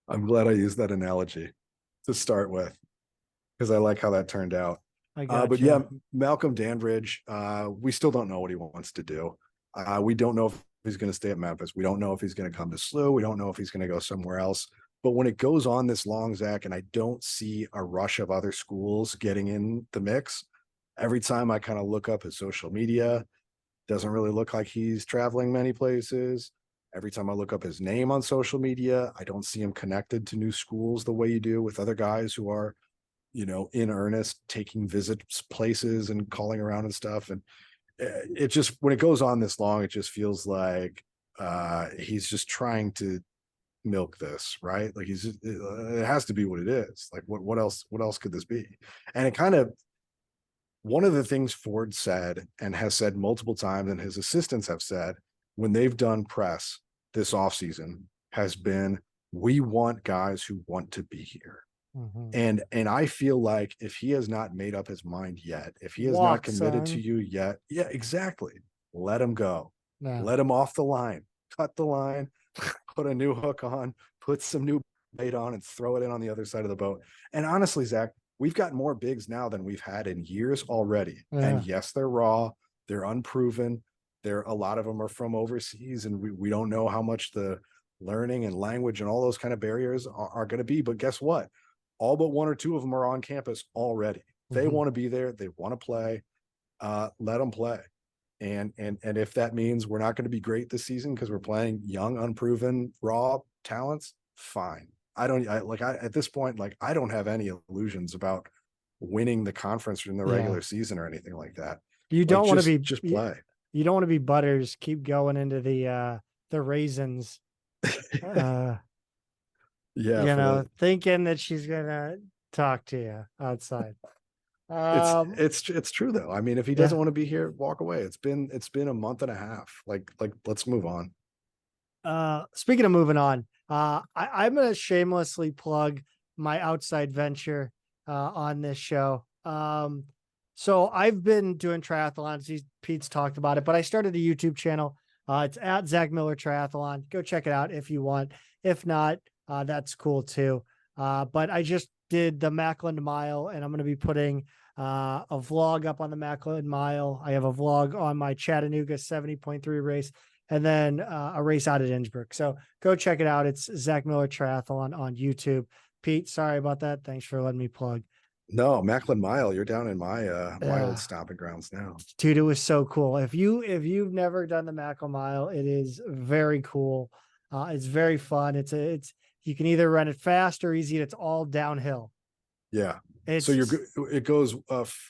I'm glad I used that analogy to start with, because I like how that turned out. But yeah, Malcolm Danbridge, we still don't know what he wants to do. We don't know if he's going to stay at Memphis. We don't know if he's going to come to SLU. We don't know if he's going to go somewhere else. But when it goes on this long, Zach, and I don't see a rush of other schools getting in the mix, every time I kind of look up his social media, doesn't really look like he's traveling many places. Every time I look up his name on social media, I don't see him connected to new schools the way you do with other guys who are, in earnest, taking visits places and calling around and stuff. And it just, when it goes on this long, it just feels like he's just trying to milk this, right? Like it has to be what it is. Like what else could this be? And it kind of, one of the things Ford said and has said multiple times, and his assistants have said when they've done press this offseason, has been, we want guys who want to be here. Mm-hmm. And I feel like if he has not made up his mind yet, if he has not committed to you yet, yeah, exactly. Let him go. No. Let him off the line. Cut the line, put a new hook on, put some new bait on, and throw it in on the other side of the boat. And honestly, Zach, we've got more bigs now than we've had in years already. Yeah. And yes, they're raw, they're unproven. A lot of them are from overseas, and we don't know how much the learning and language and all those kind of barriers are going to be. But guess what? All but 1 or 2 of them are on campus already. They want to be there. They want to play. Let them play. And if that means we're not going to be great this season because we're playing young, unproven, raw talents, fine. At this point, I don't have any illusions about winning the conference in the regular season or anything like that. You don't want to be just play. You don't want to be Butters. Keep going into the raisins. Thinking that she's gonna talk to you outside. It's true though. I mean, if he doesn't want to be here, walk away. It's been a month and a half. Like let's move on. Speaking of moving on, I'm gonna shamelessly plug my outside venture on this show. So I've been doing triathlons. Pete's talked about it, but I started a YouTube channel. It's at Zach Miller Triathlon. Go check it out if you want. If not, that's cool too. But I just did the Mackland Mile, and I'm going to be putting a vlog up on the Mackland Mile. I have a vlog on my Chattanooga 70.3 race, and then a race out at Innsbruck. So go check it out. It's Zach Miller Triathlon on YouTube. Pete, sorry about that. Thanks for letting me plug. No, Mackland Mile, you're down in my old stomping grounds now. Dude, it was so cool. If you've never done the Mackland Mile, it is very cool. It's very fun. It's you can either run it fast or easy. It's all downhill. Yeah. So it goes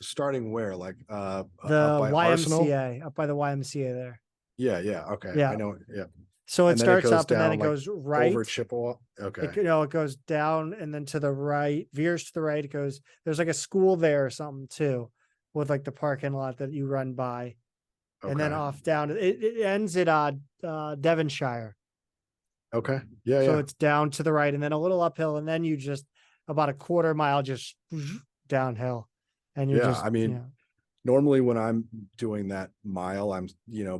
starting where, like the up by YMCA, Arsenal? up by the YMCA there. Yeah. Okay. Yeah. I know. Yeah. So it starts up and then it goes right over Chippewa. Okay. It goes down and then to the right, veers to the right. It goes, there's like a school there or something too, with like the parking lot that you run by. Okay. And then off down, it ends at Devonshire. Okay. Yeah. So it's down to the right and then a little uphill. And then you just about a quarter mile, just downhill. And you're normally when I'm doing that mile, I'm,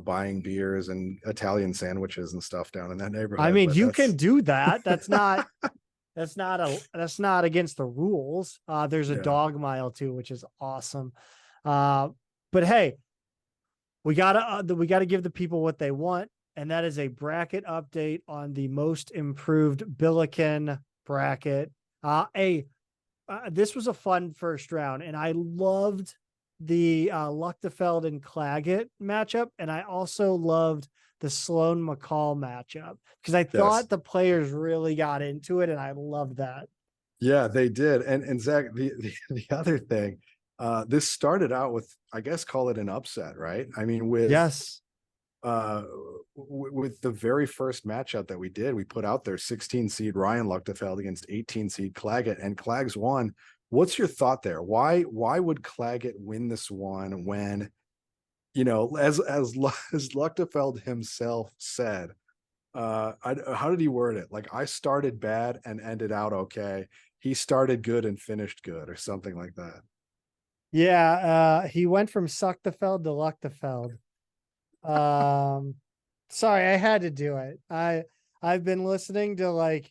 buying beers and Italian sandwiches and stuff down in that neighborhood. I mean, you can do that. That's not, That's not against the rules. There's a Yeah. dog mile too, which is awesome. But hey, we gotta give the people what they want, and that is a bracket update on the most improved Billiken bracket. This was a fun first round, and I loved the Luchtefeld and Claggett matchup, and I also loved the Sloan McCall matchup because I thought the players really got into it, and I loved that. Yeah, they did. And Zach, the other thing, this started out with, I guess, call it an upset, right? I mean, with the very first matchup that we did, we put out there 16 seed Ryan Luchtefeld against 18 seed Claggett, and Clags won. What's your thought there? Why would Claggett win this one when, as Luchtefeld himself said, how did he word it? Like, I started bad and ended out okay. He started good and finished good, or something like that. Yeah, he went from Suchtefeld to Luchtefeld. Sorry, I had to do it. I've been listening to like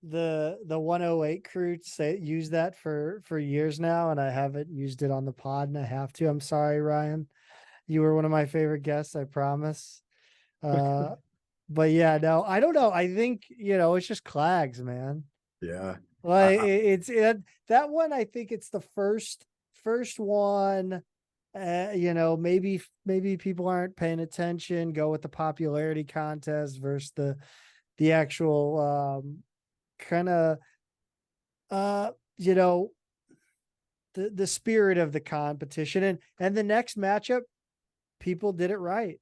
the 108 crew use that for years now, and I haven't used it on the pod, and I have to. I'm sorry, Ryan. You were one of my favorite guests, I promise. But yeah, no, I don't know. I think, it's just Clags, man. Yeah. Like that one, I think it's the first one. Maybe people aren't paying attention, go with the popularity contest versus the actual kind of the spirit of the competition, and the next matchup, people did it right.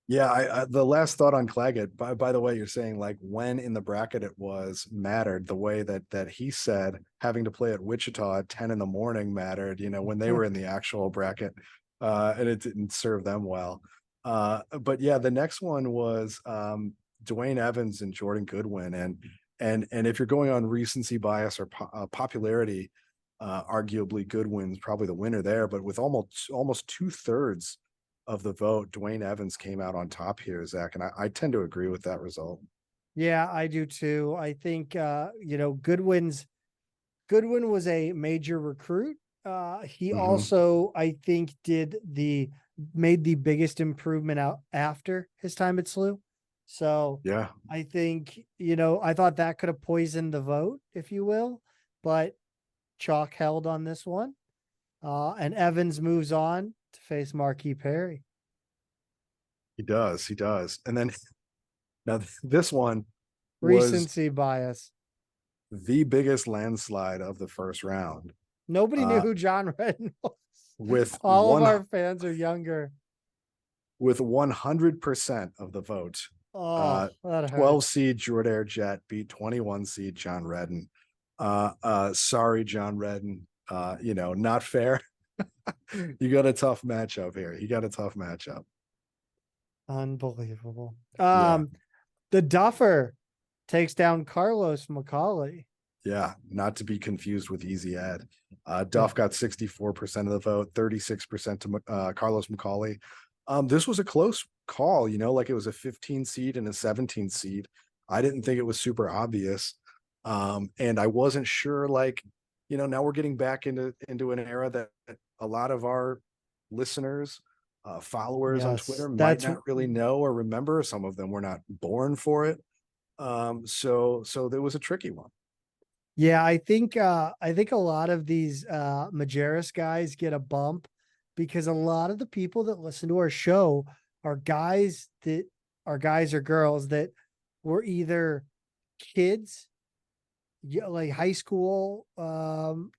Yeah, I the last thought on Claggett, by the way, you're saying like when in the bracket it was mattered, the way that he said having to play at Wichita at 10 in the morning mattered, when they were in the actual bracket, and it didn't serve them well. But yeah, the next one was Dwayne Evans and Jordan Goodwin. And if you're going on recency bias or popularity, arguably Goodwin's probably the winner there, but with almost 2/3 of the vote, Dwayne Evans came out on top here, Zach, and I tend to agree with that result. Yeah, I do too. I think Goodwin was a major recruit. He also, I think, made the biggest improvement out after his time at SLU. So yeah, I think, I thought that could have poisoned the vote, if you will, but chalk held on this one. And Evans moves on to face Marquis Perry. He does. And then now this one was Recency bias. the biggest landslide of the first round. Nobody knew who John Redden was. With all of our fans are younger. With 100% of the vote. 12 seed Jordair Jet beat 21 seed John Redden. Sorry, John Redden. Not fair. You got a tough matchup here. Unbelievable. Yeah. The Duffer takes down Carlos McCauley. Yeah, not to be confused with Easy Ed. Duff got 64% of the vote, 36% to Carlos McCauley. This was a close call, like it was a 15 seed and a 17 seed. I didn't think it was super obvious. And I wasn't sure, now we're getting back into an era that a lot of our listeners, followers on Twitter might not really know or remember. Some of them were not born for it. So there was a tricky one. Yeah, I think a lot of these Majerus guys get a bump because a lot of the people that listen to our show are guys or girls that were either kids, like high school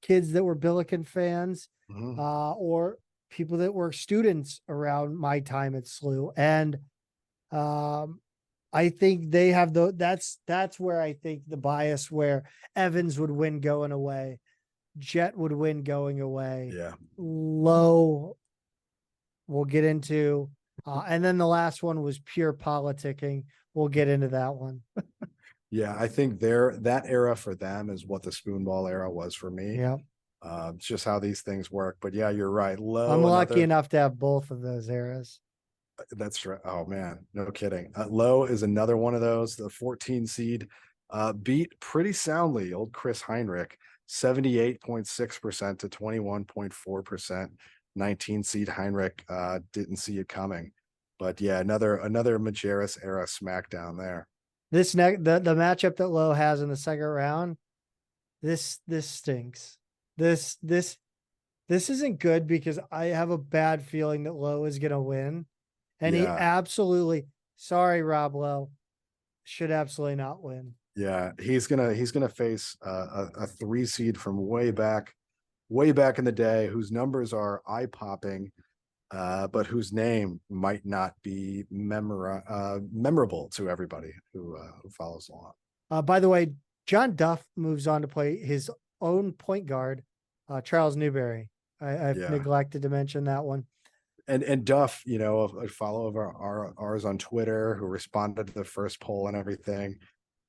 kids that were Billiken fans, or people that were students around my time at SLU. And I think they have that's where I think the bias where Evans would win going away. Jet would win going away. Yeah. Low we'll get into. And then the last one was pure politicking. We'll get into that one. Yeah, I think that era for them is what the spoonball era was for me. Yeah. It's just how these things work. But yeah, you're right. Low. I'm lucky enough to have both of those eras. That's right. Oh man, no kidding. Low is another one of those, the 14 seed beat pretty soundly old Chris Heinrich, 78.6% to 21.4%. 19 seed Heinrich didn't see it coming. But yeah, another Majerus era smackdown there. The matchup that Lowe has in the second round, this stinks. This isn't good because I have a bad feeling that Lowe is gonna win. And he absolutely, sorry, Rob Lowe, should absolutely not win. Yeah, he's gonna face a 3 seed from way back in the day, whose numbers are eye popping, but whose name might not be memorable to everybody who follows along. By the way, John Duff moves on to play his own point guard, Charles Newberry. I've neglected to mention that one. And Duff, a follower of ours on Twitter who responded to the first poll and everything.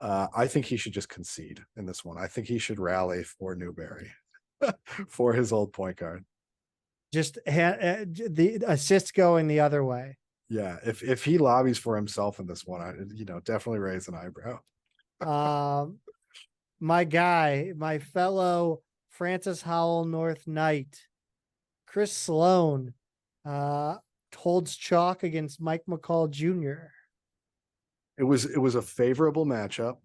I think he should just concede in this one. I think he should rally for Newberry for his old point guard. Just the assists going the other way. Yeah, if he lobbies for himself in this one, I definitely raise an eyebrow. My guy, my fellow Francis Howell North Knight, Chris Sloan, holds chalk against Mike McCall Jr. It was a favorable matchup.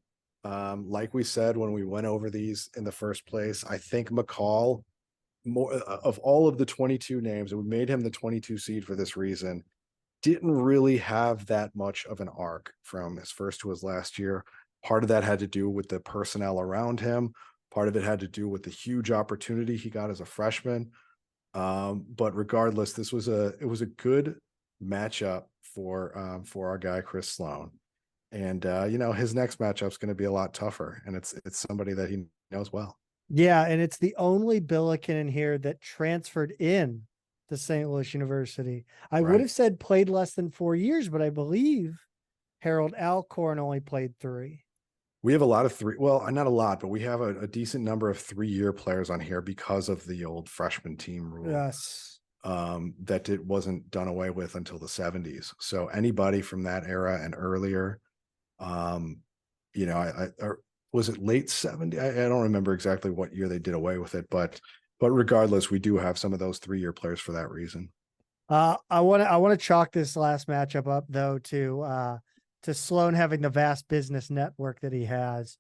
Like we said when we went over these in the first place, I think McCall, more of all of the 22 names, and we made him the 22 seed for this reason, didn't really have that much of an arc from his first to his last year. Part of that had to do with the personnel around him. Part of it had to do with the huge opportunity he got as a freshman. But regardless, it was a good matchup for our guy Chris Sloan. And his next matchup is going to be a lot tougher, and it's somebody that he knows well. Yeah, and it's the only Billiken in here that transferred in to St. Louis University. I would have said played less than 4 years, but I believe Harold Alcorn only played 3. We have a lot of 3. Well, not a lot, but we have a decent number of 3-year players on here because of the old freshman team rule. Yes. That it wasn't done away with until the 70s. So anybody from that era and earlier, was it late 70s? I don't remember exactly what year they did away with it, but regardless, we do have some of those 3-year players for that reason. I want to chalk this last matchup up though to Sloan having the vast business network that he has.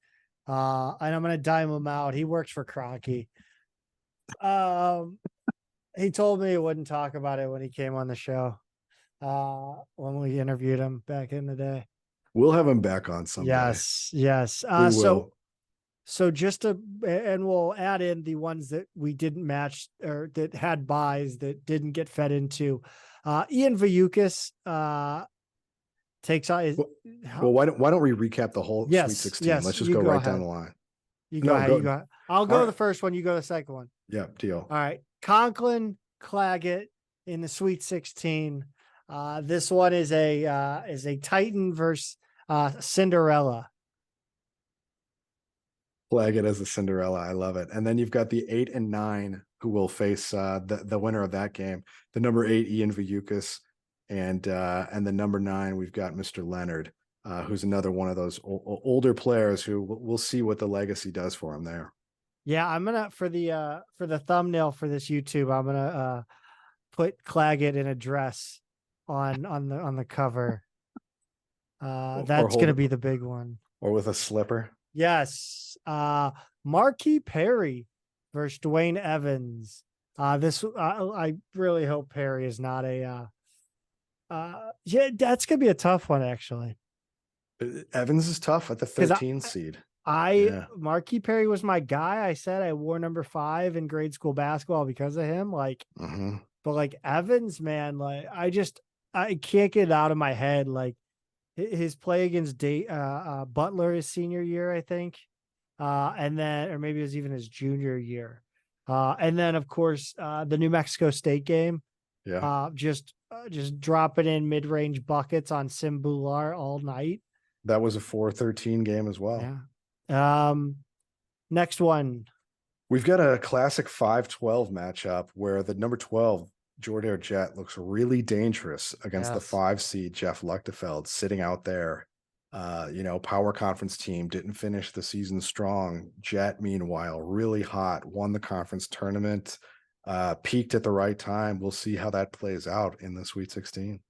And I'm going to dime him out. He works for Crocky. He told me he wouldn't talk about it when he came on the show. When we interviewed him back in the day. We'll have him back on someday. Yes. So just and we'll add in the ones that we didn't match or that had buys that didn't get fed into. Ian Vayukis takes on. Why don't we recap the whole Sweet 16? Yes, let's just go right down the line. You go ahead. I'll go the first one. You go the second one. Yeah, deal. All right, Conklin Claggett in the Sweet 16. This one is a Titan versus Cinderella. Flag it as a Cinderella. I love it. And then you've got the 8 and 9 who will face the winner of that game. The number 8 Ian Vayukis, and the number 9 we've got Mr. Leonard, who's another one of those older players who we'll see what the legacy does for him there. Yeah, I'm gonna for the thumbnail for this YouTube, I'm gonna put Claggett in a dress on the cover. That's gonna be the big one. Or with a slipper. Yes. Marquis Perry versus Dwayne Evans. I really hope Perry is not that's gonna be a tough one actually. Evans is tough at the 13 seed. Marquis Perry was my guy. I said I wore number 5 in grade school basketball because of him. But like Evans, man, like I can't get it out of my head. Like his play against Butler his senior year, I think. And then, or maybe it was even his junior year. And then of course, the New Mexico State game. Yeah. Just dropping in mid-range buckets on Sim Bular all night. That was a 4-13 game as well. Yeah. Next one. We've got a classic 5-12 matchup where the number 12 Jordair Jet looks really dangerous against the 5 seed Jeff Luchtefeld sitting out there. Power conference team didn't finish the season strong. Jet, meanwhile, really hot, won the conference tournament, peaked at the right time. We'll see how that plays out in the Sweet 16.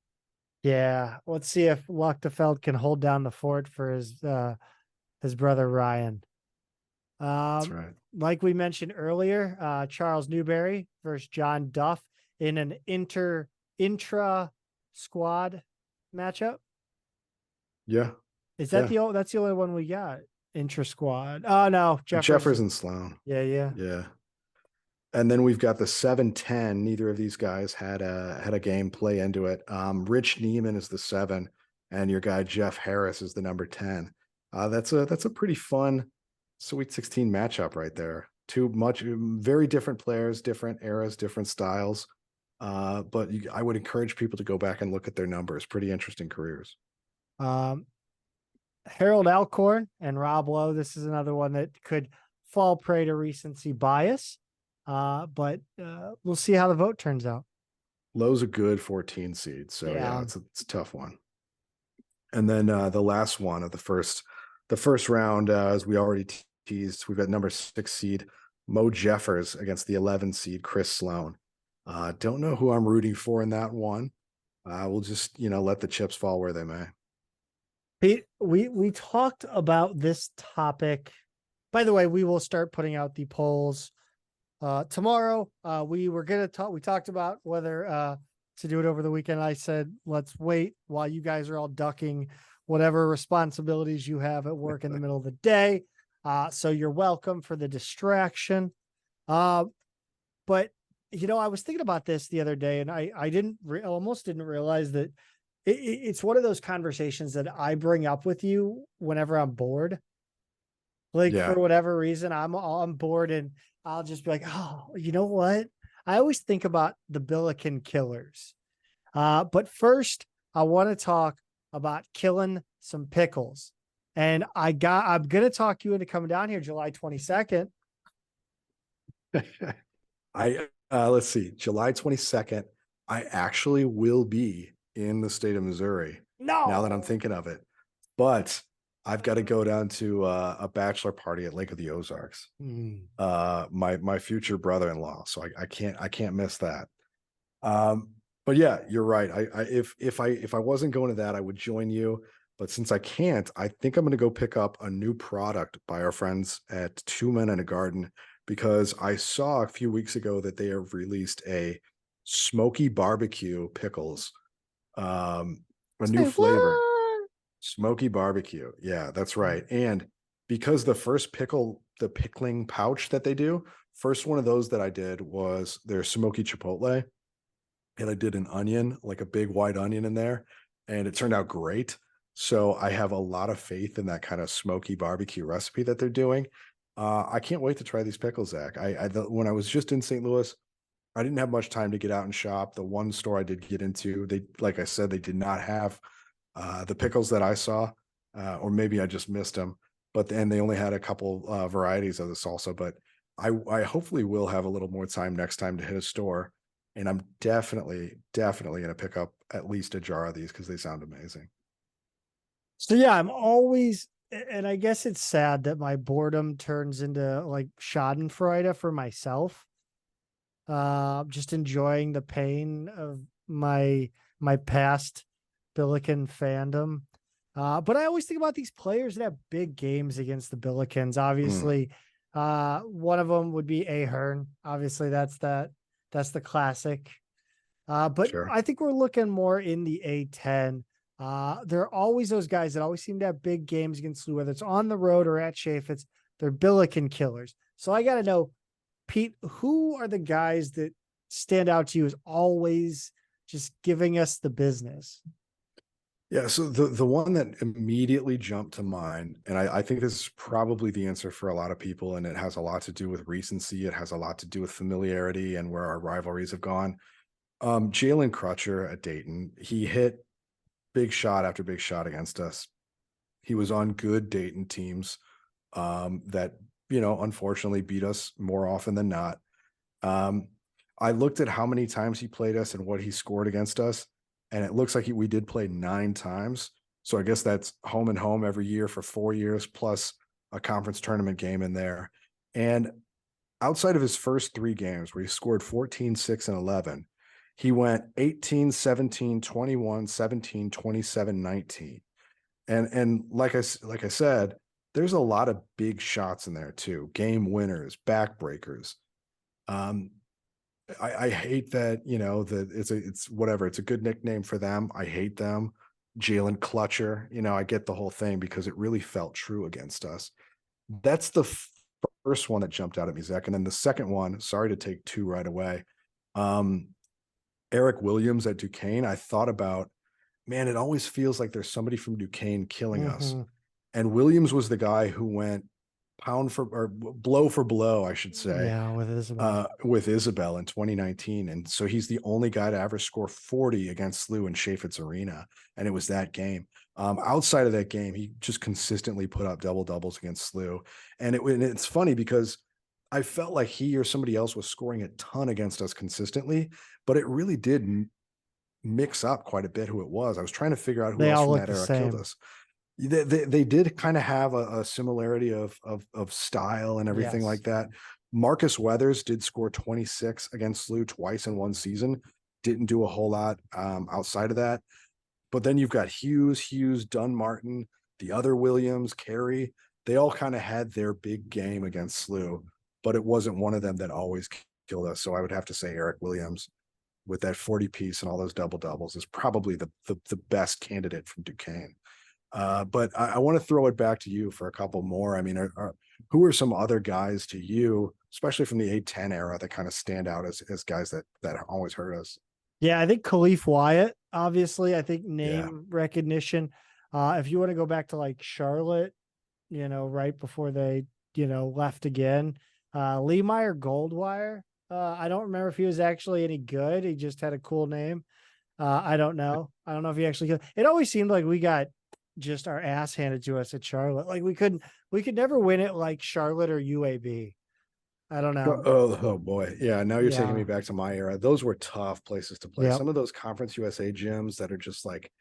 Yeah, let's see if Luchtefeld can hold down the fort for his brother Ryan. That's right. Like we mentioned earlier, Charles Newberry versus John Duff in an intra squad matchup. Yeah. Is that that's the only one we got? Intra squad. Oh no, Jeffers and Sloan. Yeah. Yeah. And then we've got the 7-10. Neither of these guys had a game play into it. Rich Neiman is the 7, and your guy Jeff Harris is the number 10. That's a pretty fun Sweet 16 matchup right there. Very different players, different eras, different styles. But I would encourage people to go back and look at their numbers. Pretty interesting careers. Harold Alcorn and Rob Lowe. This is another one that could fall prey to recency bias. But we'll see how the vote turns out. Lowe's a good 14 seed. So yeah, it's a tough one. And then the last one of the first round, as we already teased, we've got number 6 seed Mo Jeffers against the 11 seed Chris Sloan. Don't know who I'm rooting for in that one. We'll just let the chips fall where they may. Pete, we talked about this topic. By the way, we will start putting out the polls tomorrow. We talked about whether to do it over the weekend. I said, let's wait while you guys are all ducking whatever responsibilities you have at work in the middle of the day. So you're welcome for the distraction. But I was thinking about this the other day, and I almost didn't realize that it's one of those conversations that I bring up with you whenever I'm bored. For whatever reason, I'm bored, and I'll just be like, oh, you know what? I always think about the Billiken Killers. But first, I want to talk about killing some pickles. And I'm going to talk you into coming down here July 22nd. Let's see, July 22nd, I actually will be in the state of Missouri. No. Now that I'm thinking of it. But I've got to go down to a bachelor party at Lake of the Ozarks. My future brother-in-law. So I can't miss that. But yeah, you're right. If I wasn't going to that, I would join you. But since I can't, I think I'm going to go pick up a new product by our friends at Two Men and a Garden, because I saw a few weeks ago that they have released a smoky barbecue pickles, a new flavor. Smoky barbecue. Yeah, that's right. And because the pickling pouch that they do, first one of those that I did was their smoky chipotle. And I did an onion, like a big white onion in there, and it turned out great. So I have a lot of faith in that kind of smoky barbecue recipe that they're doing. I can't wait to try these pickles, Zach. When I was just in St. Louis, I didn't have much time to get out and shop. The one store I did get into, like I said, they did not have the pickles that I saw, or maybe I just missed them. But then they only had a couple varieties of the salsa. But I hopefully will have a little more time next time to hit a store, and I'm definitely going to pick up at least a jar of these because they sound amazing. So yeah, I'm always, and I guess it's sad that my boredom turns into like schadenfreude for myself. Just enjoying the pain of my past Billiken fandom. But I always think about these players that have big games against the Billikens. Obviously, one of them would be Ahern. Obviously, that's the classic. But sure. I think we're looking more in the A10. There are always those guys that always seem to have big games against Lou, whether it's on the road or at Chaffetz. They're Billiken Killers. So I got to know, Pete, who are the guys that stand out to you as always just giving us the business? Yeah, so the one that immediately jumped to mind, and I think this is probably the answer for a lot of people, and it has a lot to do with recency. It has a lot to do with familiarity and where our rivalries have gone. Jalen Crutcher at Dayton, he hit big shot after big shot against us. He was on good Dayton teams that, unfortunately beat us more often than not. I looked at how many times he played us and what he scored against us, and it looks like we did play 9 times. So I guess that's home and home every year for 4 years, plus a conference tournament game in there. And outside of his first 3 games where he scored 14, 6, and 11, he went 18, 17, 21, 17, 27, 19. And like I said, there's a lot of big shots in there too. Game winners, backbreakers. I hate that, that it's whatever. It's a good nickname for them. I hate them. Jalen Clutcher, I get the whole thing because it really felt true against us. That's the first one that jumped out at me, Zach. And then the second one, sorry to take 2 right away. Eric Williams at Duquesne. I thought about, man, it always feels like there's somebody from Duquesne killing us. And Williams was the guy who went blow for blow, I should say. Yeah, with Isabel in 2019. And so he's the only guy to ever score 40 against SLU in Chaffetz Arena. And it was that game. Outside of that game, he just consistently put up double doubles against SLU. And it's funny because I felt like he or somebody else was scoring a ton against us consistently, but it really did mix up quite a bit who it was. I was trying to figure out who else from that era killed us. They did kind of have a similarity of style and everything like that. Marcus Weathers did score 26 against SLU twice in one season. Didn't do a whole lot outside of that. But then you've got Hughes, Dunn Martin, the other Williams, Carey. They all kind of had their big game against SLU, but it wasn't one of them that always killed us. So I would have to say Eric Williams with that 40 piece and all those double doubles is probably the best candidate from Duquesne. But I want to throw it back to you for a couple more. I mean, who are some other guys to you, especially from the A10 era, that kind of stand out as guys that always hurt us? Yeah, I think Khalif Wyatt, obviously. I think name recognition. If you want to go back to like Charlotte, right before they, left again, Leemeyer Goldwire. I don't remember if he was actually any good. He just had a cool name. I don't know. I don't know if he actually could. It always seemed like we got just our ass handed to us at Charlotte. Like we could never win it like Charlotte or UAB. I don't know. Oh boy. Yeah. Now you're taking me back to my era. Those were tough places to play. Some of those Conference USA gyms that are just like,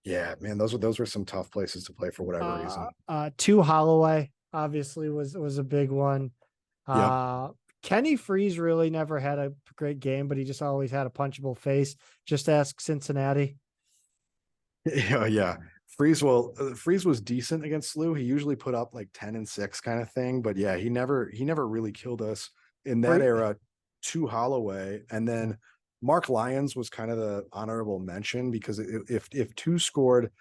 yeah, man, those were some tough places to play for whatever reason. 2 Holloway obviously was a big one. Kenny Freeze really never had a great game, but he just always had a punchable face. Just ask Cincinnati. Yeah. Freeze was decent against SLU. He usually put up like 10 and 6 kind of thing, but yeah, he never really killed us in that era. 2 Holloway, and then Mark Lyons was kind of the honorable mention because if 2 scored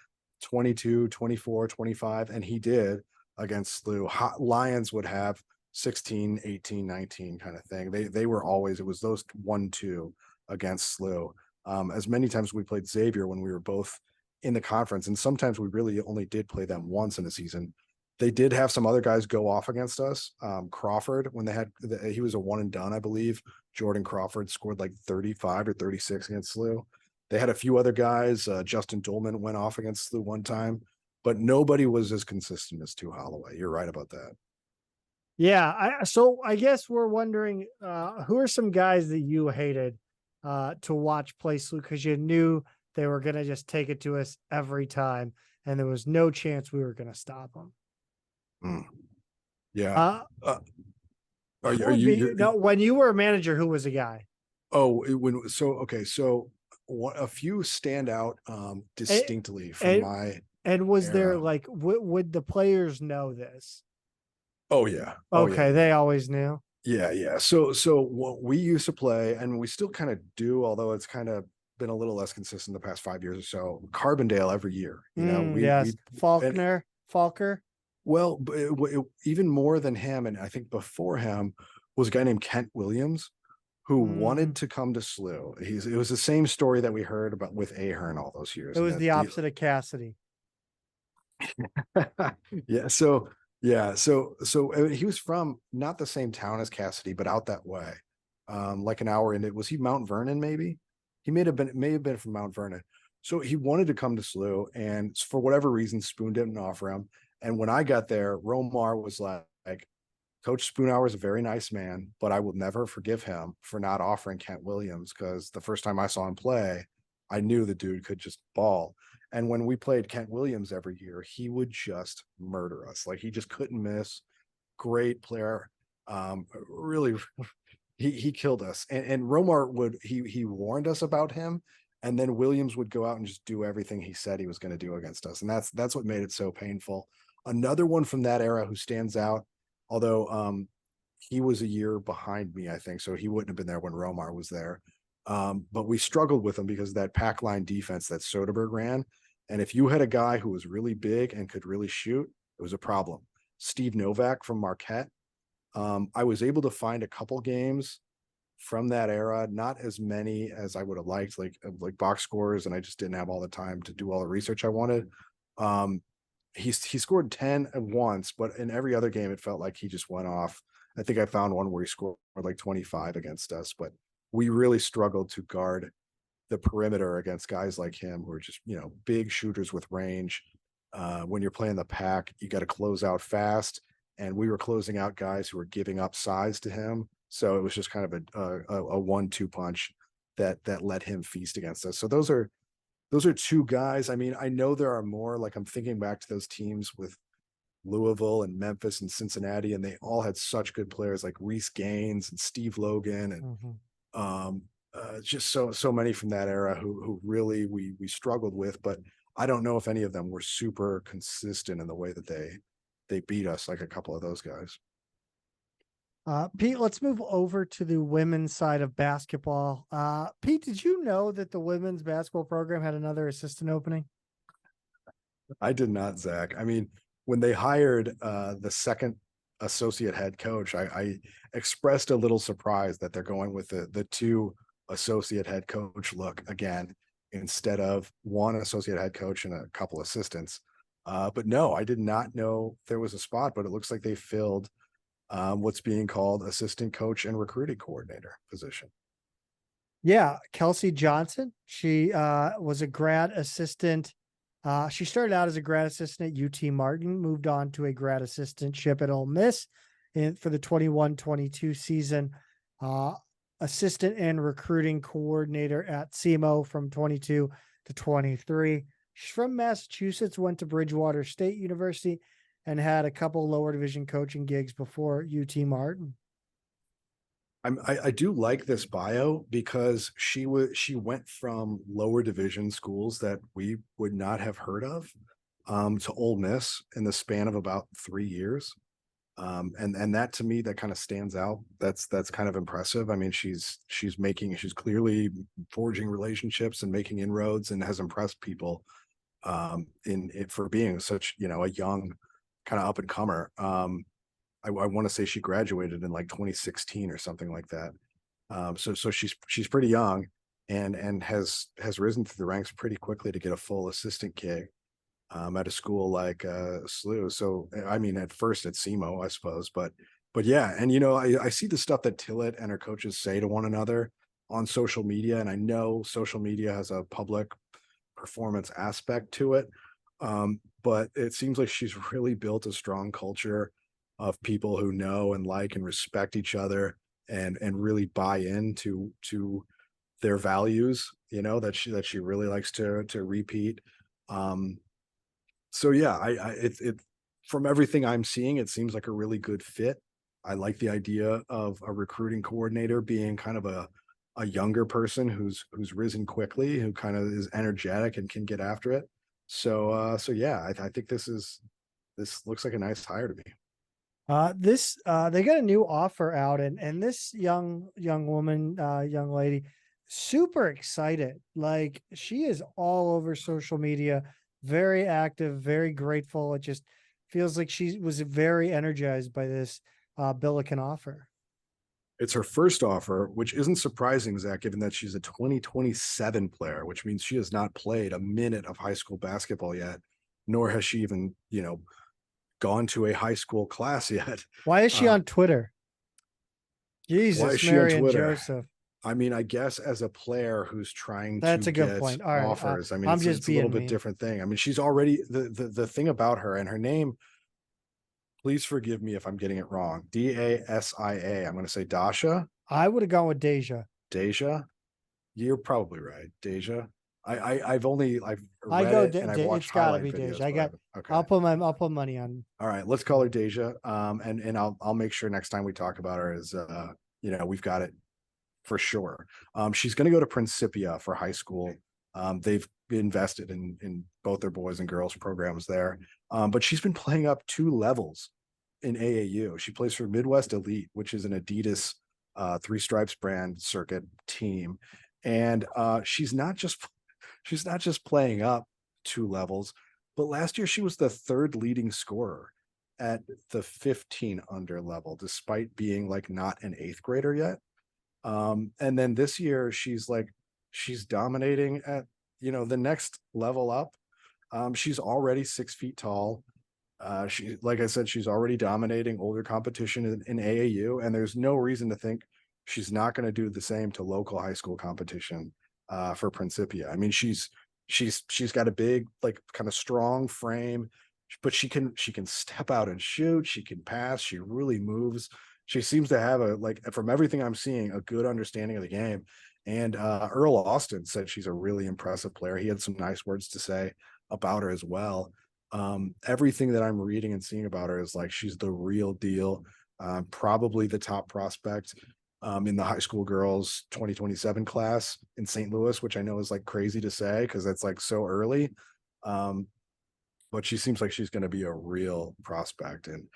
22, 24, 25, and he did against SLU, Lyons would have 16, 18, 19 kind of thing. They were always, it was those 1-2 against SLU. As many times we played Xavier when we were both in the conference, and sometimes we really only did play them once in a season. They did have some other guys go off against us. Crawford, when he was a one and done, I believe. Jordan Crawford scored like 35 or 36 against SLU. They had a few other guys. Justin Dolman went off against SLU one time, but nobody was as consistent as 2 Holloway. You're right about that. Yeah. So I guess we're wondering, who are some guys that you hated to watch play SLU because you knew they were going to just take it to us every time, and there was no chance we were going to stop them. Yeah. When you were a manager, who was a guy? Oh, so a few stand out distinctly from my. And was era. There like would the players know this? Oh yeah. They always knew. Yeah. So what we used to play, and we still kind of do, although it's kind of been a little less consistent the past 5 years or so. Carbondale every year, Falker. Well, even more than him, and I think before him was a guy named Kent Williams, who wanted to come to SLU. It was the same story that we heard about with Ahern all those years. It was the opposite of Cassidy. So he was from not the same town as Cassidy, but out that way, like an hour in it. Was he Mount Vernon? Maybe he may have been from Mount Vernon. So he wanted to come to SLU, and for whatever reason, Spoon didn't offer him. And when I got there, Romar was like, Coach Spoonhour is a very nice man, but I will never forgive him for not offering Kent Williams, because the first time I saw him play, I knew the dude could just ball. And when we played Kent Williams every year, he would just murder us. Like, he just couldn't miss. Great player. Really, he killed us. And Romar he warned us about him, and then Williams would go out and just do everything he said he was going to do against us. And that's what made it so painful. Another one from that era who stands out, although he was a year behind me, I think, so he wouldn't have been there when Romar was there. But we struggled with him because of that pack line defense that Soderbergh ran. And if you had a guy who was really big and could really shoot, it was a problem. Steve Novak from Marquette. I was able to find a couple games from that era, not as many as I would have liked, like box scores, and I just didn't have all the time to do all the research I wanted. He scored 10 at once, but in every other game, it felt like he just went off. I think I found one where he scored like 25 against us, but we really struggled to guard the perimeter against guys like him who are just, big shooters with range. When you're playing the pack, you got to close out fast. And we were closing out guys who were giving up size to him. So it was just kind of a 1-2 punch that let him feast against us. So those are two guys. I mean, I know there are more. Like, I'm thinking back to those teams with Louisville and Memphis and Cincinnati, and they all had such good players like Reese Gaines and Steve Logan and just so many from that era who really we struggled with. But I don't know if any of them were super consistent in the way that they beat us, like a couple of those guys. Pete, let's move over to the women's side of basketball. Pete, did you know that the women's basketball program had another assistant opening? I did not, Zach. I mean, when they hired the second associate head coach, I expressed a little surprise that they're going with the two associate head coach look again, instead of one associate head coach and a couple assistants. But no, I did not know there was a spot, but it looks like they filled what's being called assistant coach and recruiting coordinator position. Yeah, Kelsey Johnson. She was a grad assistant. She started out as a grad assistant at UT Martin, moved on to a grad assistantship at Ole Miss for the 21-22 season. Assistant and recruiting coordinator at CMO from 22 to 23. She's from Massachusetts, went to Bridgewater State University, and had a couple lower division coaching gigs before UT Martin. I do like this bio because she went from lower division schools that we would not have heard of to Ole Miss in the span of about 3 years. And that, to me, that kind of stands out. That's kind of impressive. I mean, she's clearly forging relationships and making inroads, and has impressed people for being such, a young kind of up and comer. I want to say she graduated in like 2016 or something like that. So she's pretty young and has risen through the ranks pretty quickly to get a full assistant gig at a school like SLU. So, I mean, at first at SEMO, I suppose, but yeah. And, I see the stuff that Tillett and her coaches say to one another on social media. And I know social media has a public performance aspect to it. But it seems like she's really built a strong culture of people who know and like and respect each other and really buy into their values, that she really likes to repeat. So yeah, it from everything I'm seeing, it seems like a really good fit. I like the idea of a recruiting coordinator being kind of a younger person who's risen quickly, who kind of is energetic and can get after it. So yeah, I think this looks like a nice hire to me. They got a new offer out, and this young woman, young lady, super excited. Like, she is all over social media, very active, very grateful. It just feels like she was very energized by this Billiken offer. It's her first offer, which isn't surprising, Zach, given that she's a 2027 player, which means she has not played a minute of high school basketball yet, nor has she even, gone to a high school class yet. Why is she on Twitter? Jesus, why is she Mary on Twitter? and Joseph. I mean, I guess as a player who's trying That's to a good get point. All right, offers, I mean, I'm it's just a little being bit mean. different thing. I mean, she's already the thing about her and her name. Please forgive me if I'm getting it wrong. Dasia. I'm going to say Dasha. I would have gone with Deja. Deja. You're probably right. Deja. I've I read go. it and I've watched It's got to highlight be videos, Deja. but I've okay. I'll put money on. All right, let's call her Deja. And I'll make sure next time we talk about her is we've got it for sure. She's going to go to Principia for high school. They've invested in both their boys and girls programs there. But she's been playing up 2 levels in AAU. She plays for Midwest Elite, which is an Adidas 3 Stripes brand circuit team. And she's not just playing up 2 levels, but last year she was the 3rd leading scorer at the 15 under level, despite being like not an 8th grader yet. And then this year she's dominating at the next level up. She's already 6 feet tall. She, like I said, she's already dominating older competition in AAU, and there's no reason to think she's not going to do the same to local high school competition for Principia. I mean, she's got a big, like, kind of strong frame, but she can step out and shoot. She can pass. She really moves. She seems to have from everything I'm seeing, a good understanding of the game. And Earl Austin said she's a really impressive player. He had some nice words to say about her as well. Everything that I'm reading and seeing about her is like she's the real deal. Probably the top prospect in the high school girls 2027 class in St. Louis, which I know is like crazy to say because it's like so early. But she seems like she's going to be a real prospect, and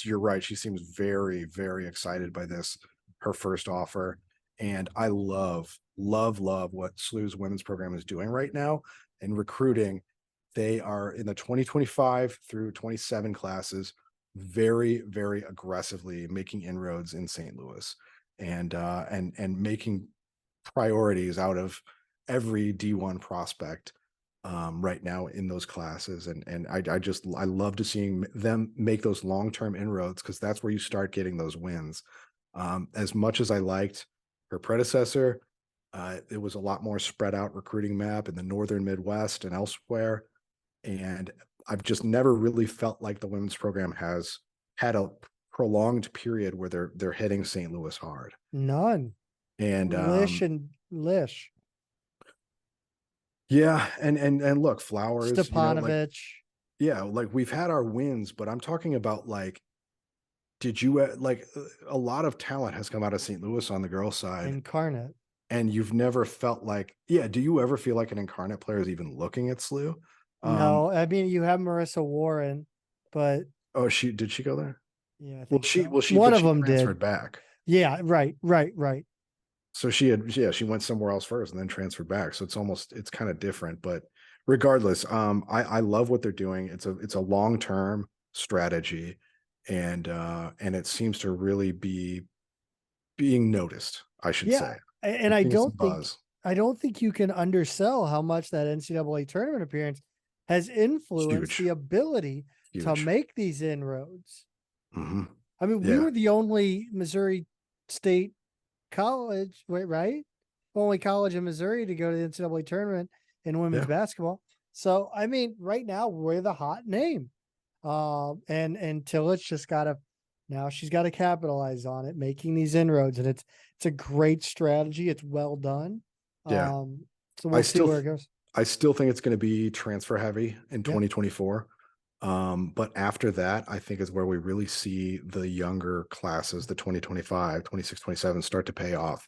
you're right, she seems very, very excited by this, her first offer. And I love what SLU's women's program is doing right now in recruiting. They are in the 2025 through 27 classes, very, very aggressively making inroads in St. Louis, and making priorities out of every D1 prospect right now in those classes. And I love to seeing them make those long-term inroads, because that's where you start getting those wins. As much as I liked her predecessor, it was a lot more spread out recruiting map in the northern Midwest and elsewhere. And I've just never really felt like the women's program has had a prolonged period where they're hitting St. Louis hard. None. And Lish. Yeah, and look, Flowers, Stepanovich. like we've had our wins, but I'm talking about like, did you a lot of talent has come out of St. Louis on the girls' side, Incarnate, and you've never felt like, do you ever feel like an Incarnate player is even looking at SLU? No, I mean, you have Marissa Warren, but did she go there? Yeah, I Well, think one of them transferred did back. Yeah, right. So she went somewhere else first and then transferred back. So it's kind of different, but regardless, I love what they're doing. It's a long-term strategy, and it seems to really be being noticed, I should say. And I don't think you can undersell how much that NCAA tournament appearance has influenced the ability to make these inroads. Mm-hmm. I mean, we were the only Missouri State college, right? Only college in Missouri to go to the NCAA tournament in women's basketball. So, I mean, right now we're the hot name. And Tillett's just she's got to capitalize on it, making these inroads, and it's a great strategy. It's well done. Yeah. So we'll see where it goes. I still think it's going to be transfer heavy in 2024. But after that, I think is where we really see the younger classes, the 2025, 26, 27 start to pay off.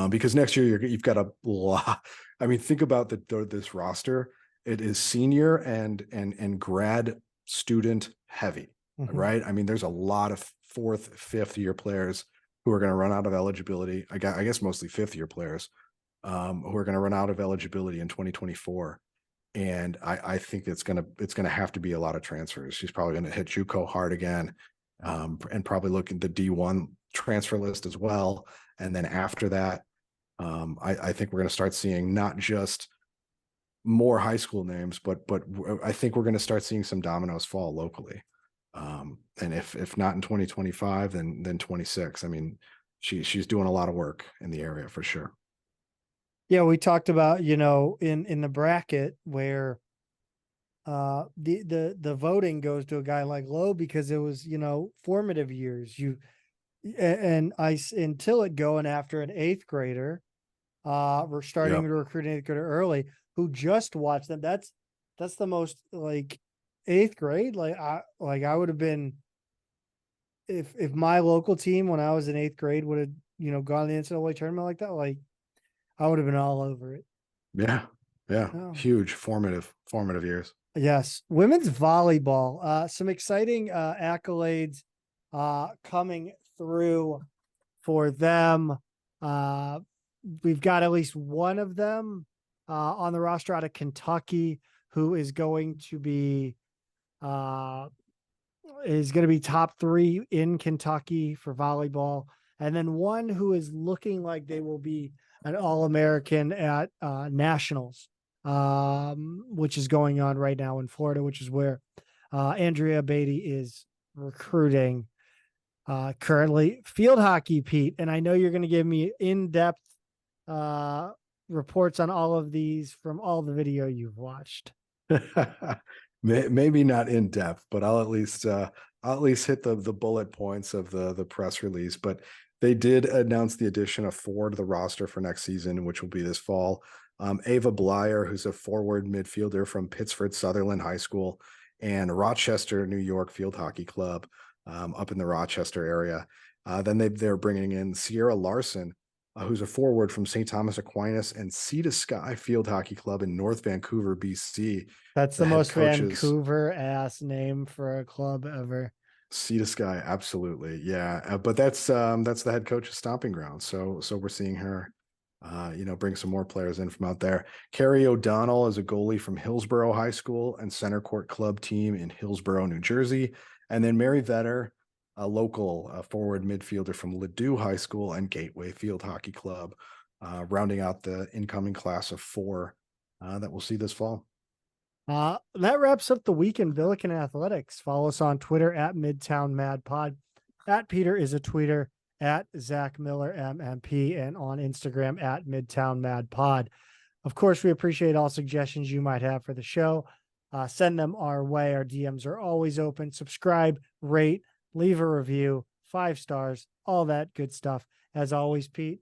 Because next year you've got a lot. I mean, think about this roster. It is senior and grad student heavy, right? I mean, there's a lot of 4th, 5th year players who are going to run out of eligibility. I guess mostly 5th year players who are going to run out of eligibility in 2024. And I think it's gonna have to be a lot of transfers. She's probably going to hit JUCO hard again, and probably look at the D1 transfer list as well. And then after that, I think we're going to start seeing not just more high school names, but I think we're going to start seeing some dominoes fall locally. And if not in 2025, then 26. I mean, she's doing a lot of work in the area for sure. Yeah, we talked about, in the bracket where the voting goes to a guy like Lowe because it was, formative years. Until it going after an 8th grader, we're starting to recruit an 8th grader early. who just watched them. That's the most like 8th grade. I would have been, if my local team when I was in 8th grade would have, gone to the NCAA tournament like that, like I would have been all over it. Yeah. Yeah. Oh. Huge formative years. Yes. Women's volleyball. Some exciting accolades coming through for them. We've got at least one of them on the roster out of Kentucky who is going to be top 3 in Kentucky for volleyball. And then one who is looking like they will be an All-American at nationals, which is going on right now in Florida, which is where Andrea Beatty is recruiting currently. Field hockey, Pete, and I know you're going to give me in-depth reports on all of these from all the video you've watched. Maybe not in depth, but I'll at least hit the bullet points of the press release. But they did announce the addition of 4 to the roster for next season, which will be this fall. Ava Blyer, who's a forward midfielder from Pittsford Sutherland High School and Rochester, New York Field Hockey Club, up in the Rochester area. Then they're bringing in Sierra Larson, who's a forward from St. Thomas Aquinas and Sea to Sky Field Hockey Club in North Vancouver, BC. That's the most Vancouver ass name for a club ever. Sea to Sky, absolutely, yeah. But that's the head coach's stomping ground. So we're seeing her, bring some more players in from out there. Carrie O'Donnell is a goalie from Hillsborough High School and Center Court Club team in Hillsborough, New Jersey. And then Mary Vetter, a local forward midfielder from Ladue High School and Gateway Field Hockey Club, rounding out the incoming class of 4 that we'll see this fall. That wraps up the week in Billiken Athletics. Follow us on Twitter at Midtown Mad Pod. At Peter is a tweeter, at Zach Miller MMP, and on Instagram at Midtown Mad Pod. Of course, we appreciate all suggestions you might have for the show. Send them our way. Our DMs are always open. Subscribe, rate, leave a review, 5 stars, all that good stuff. As always, Pete.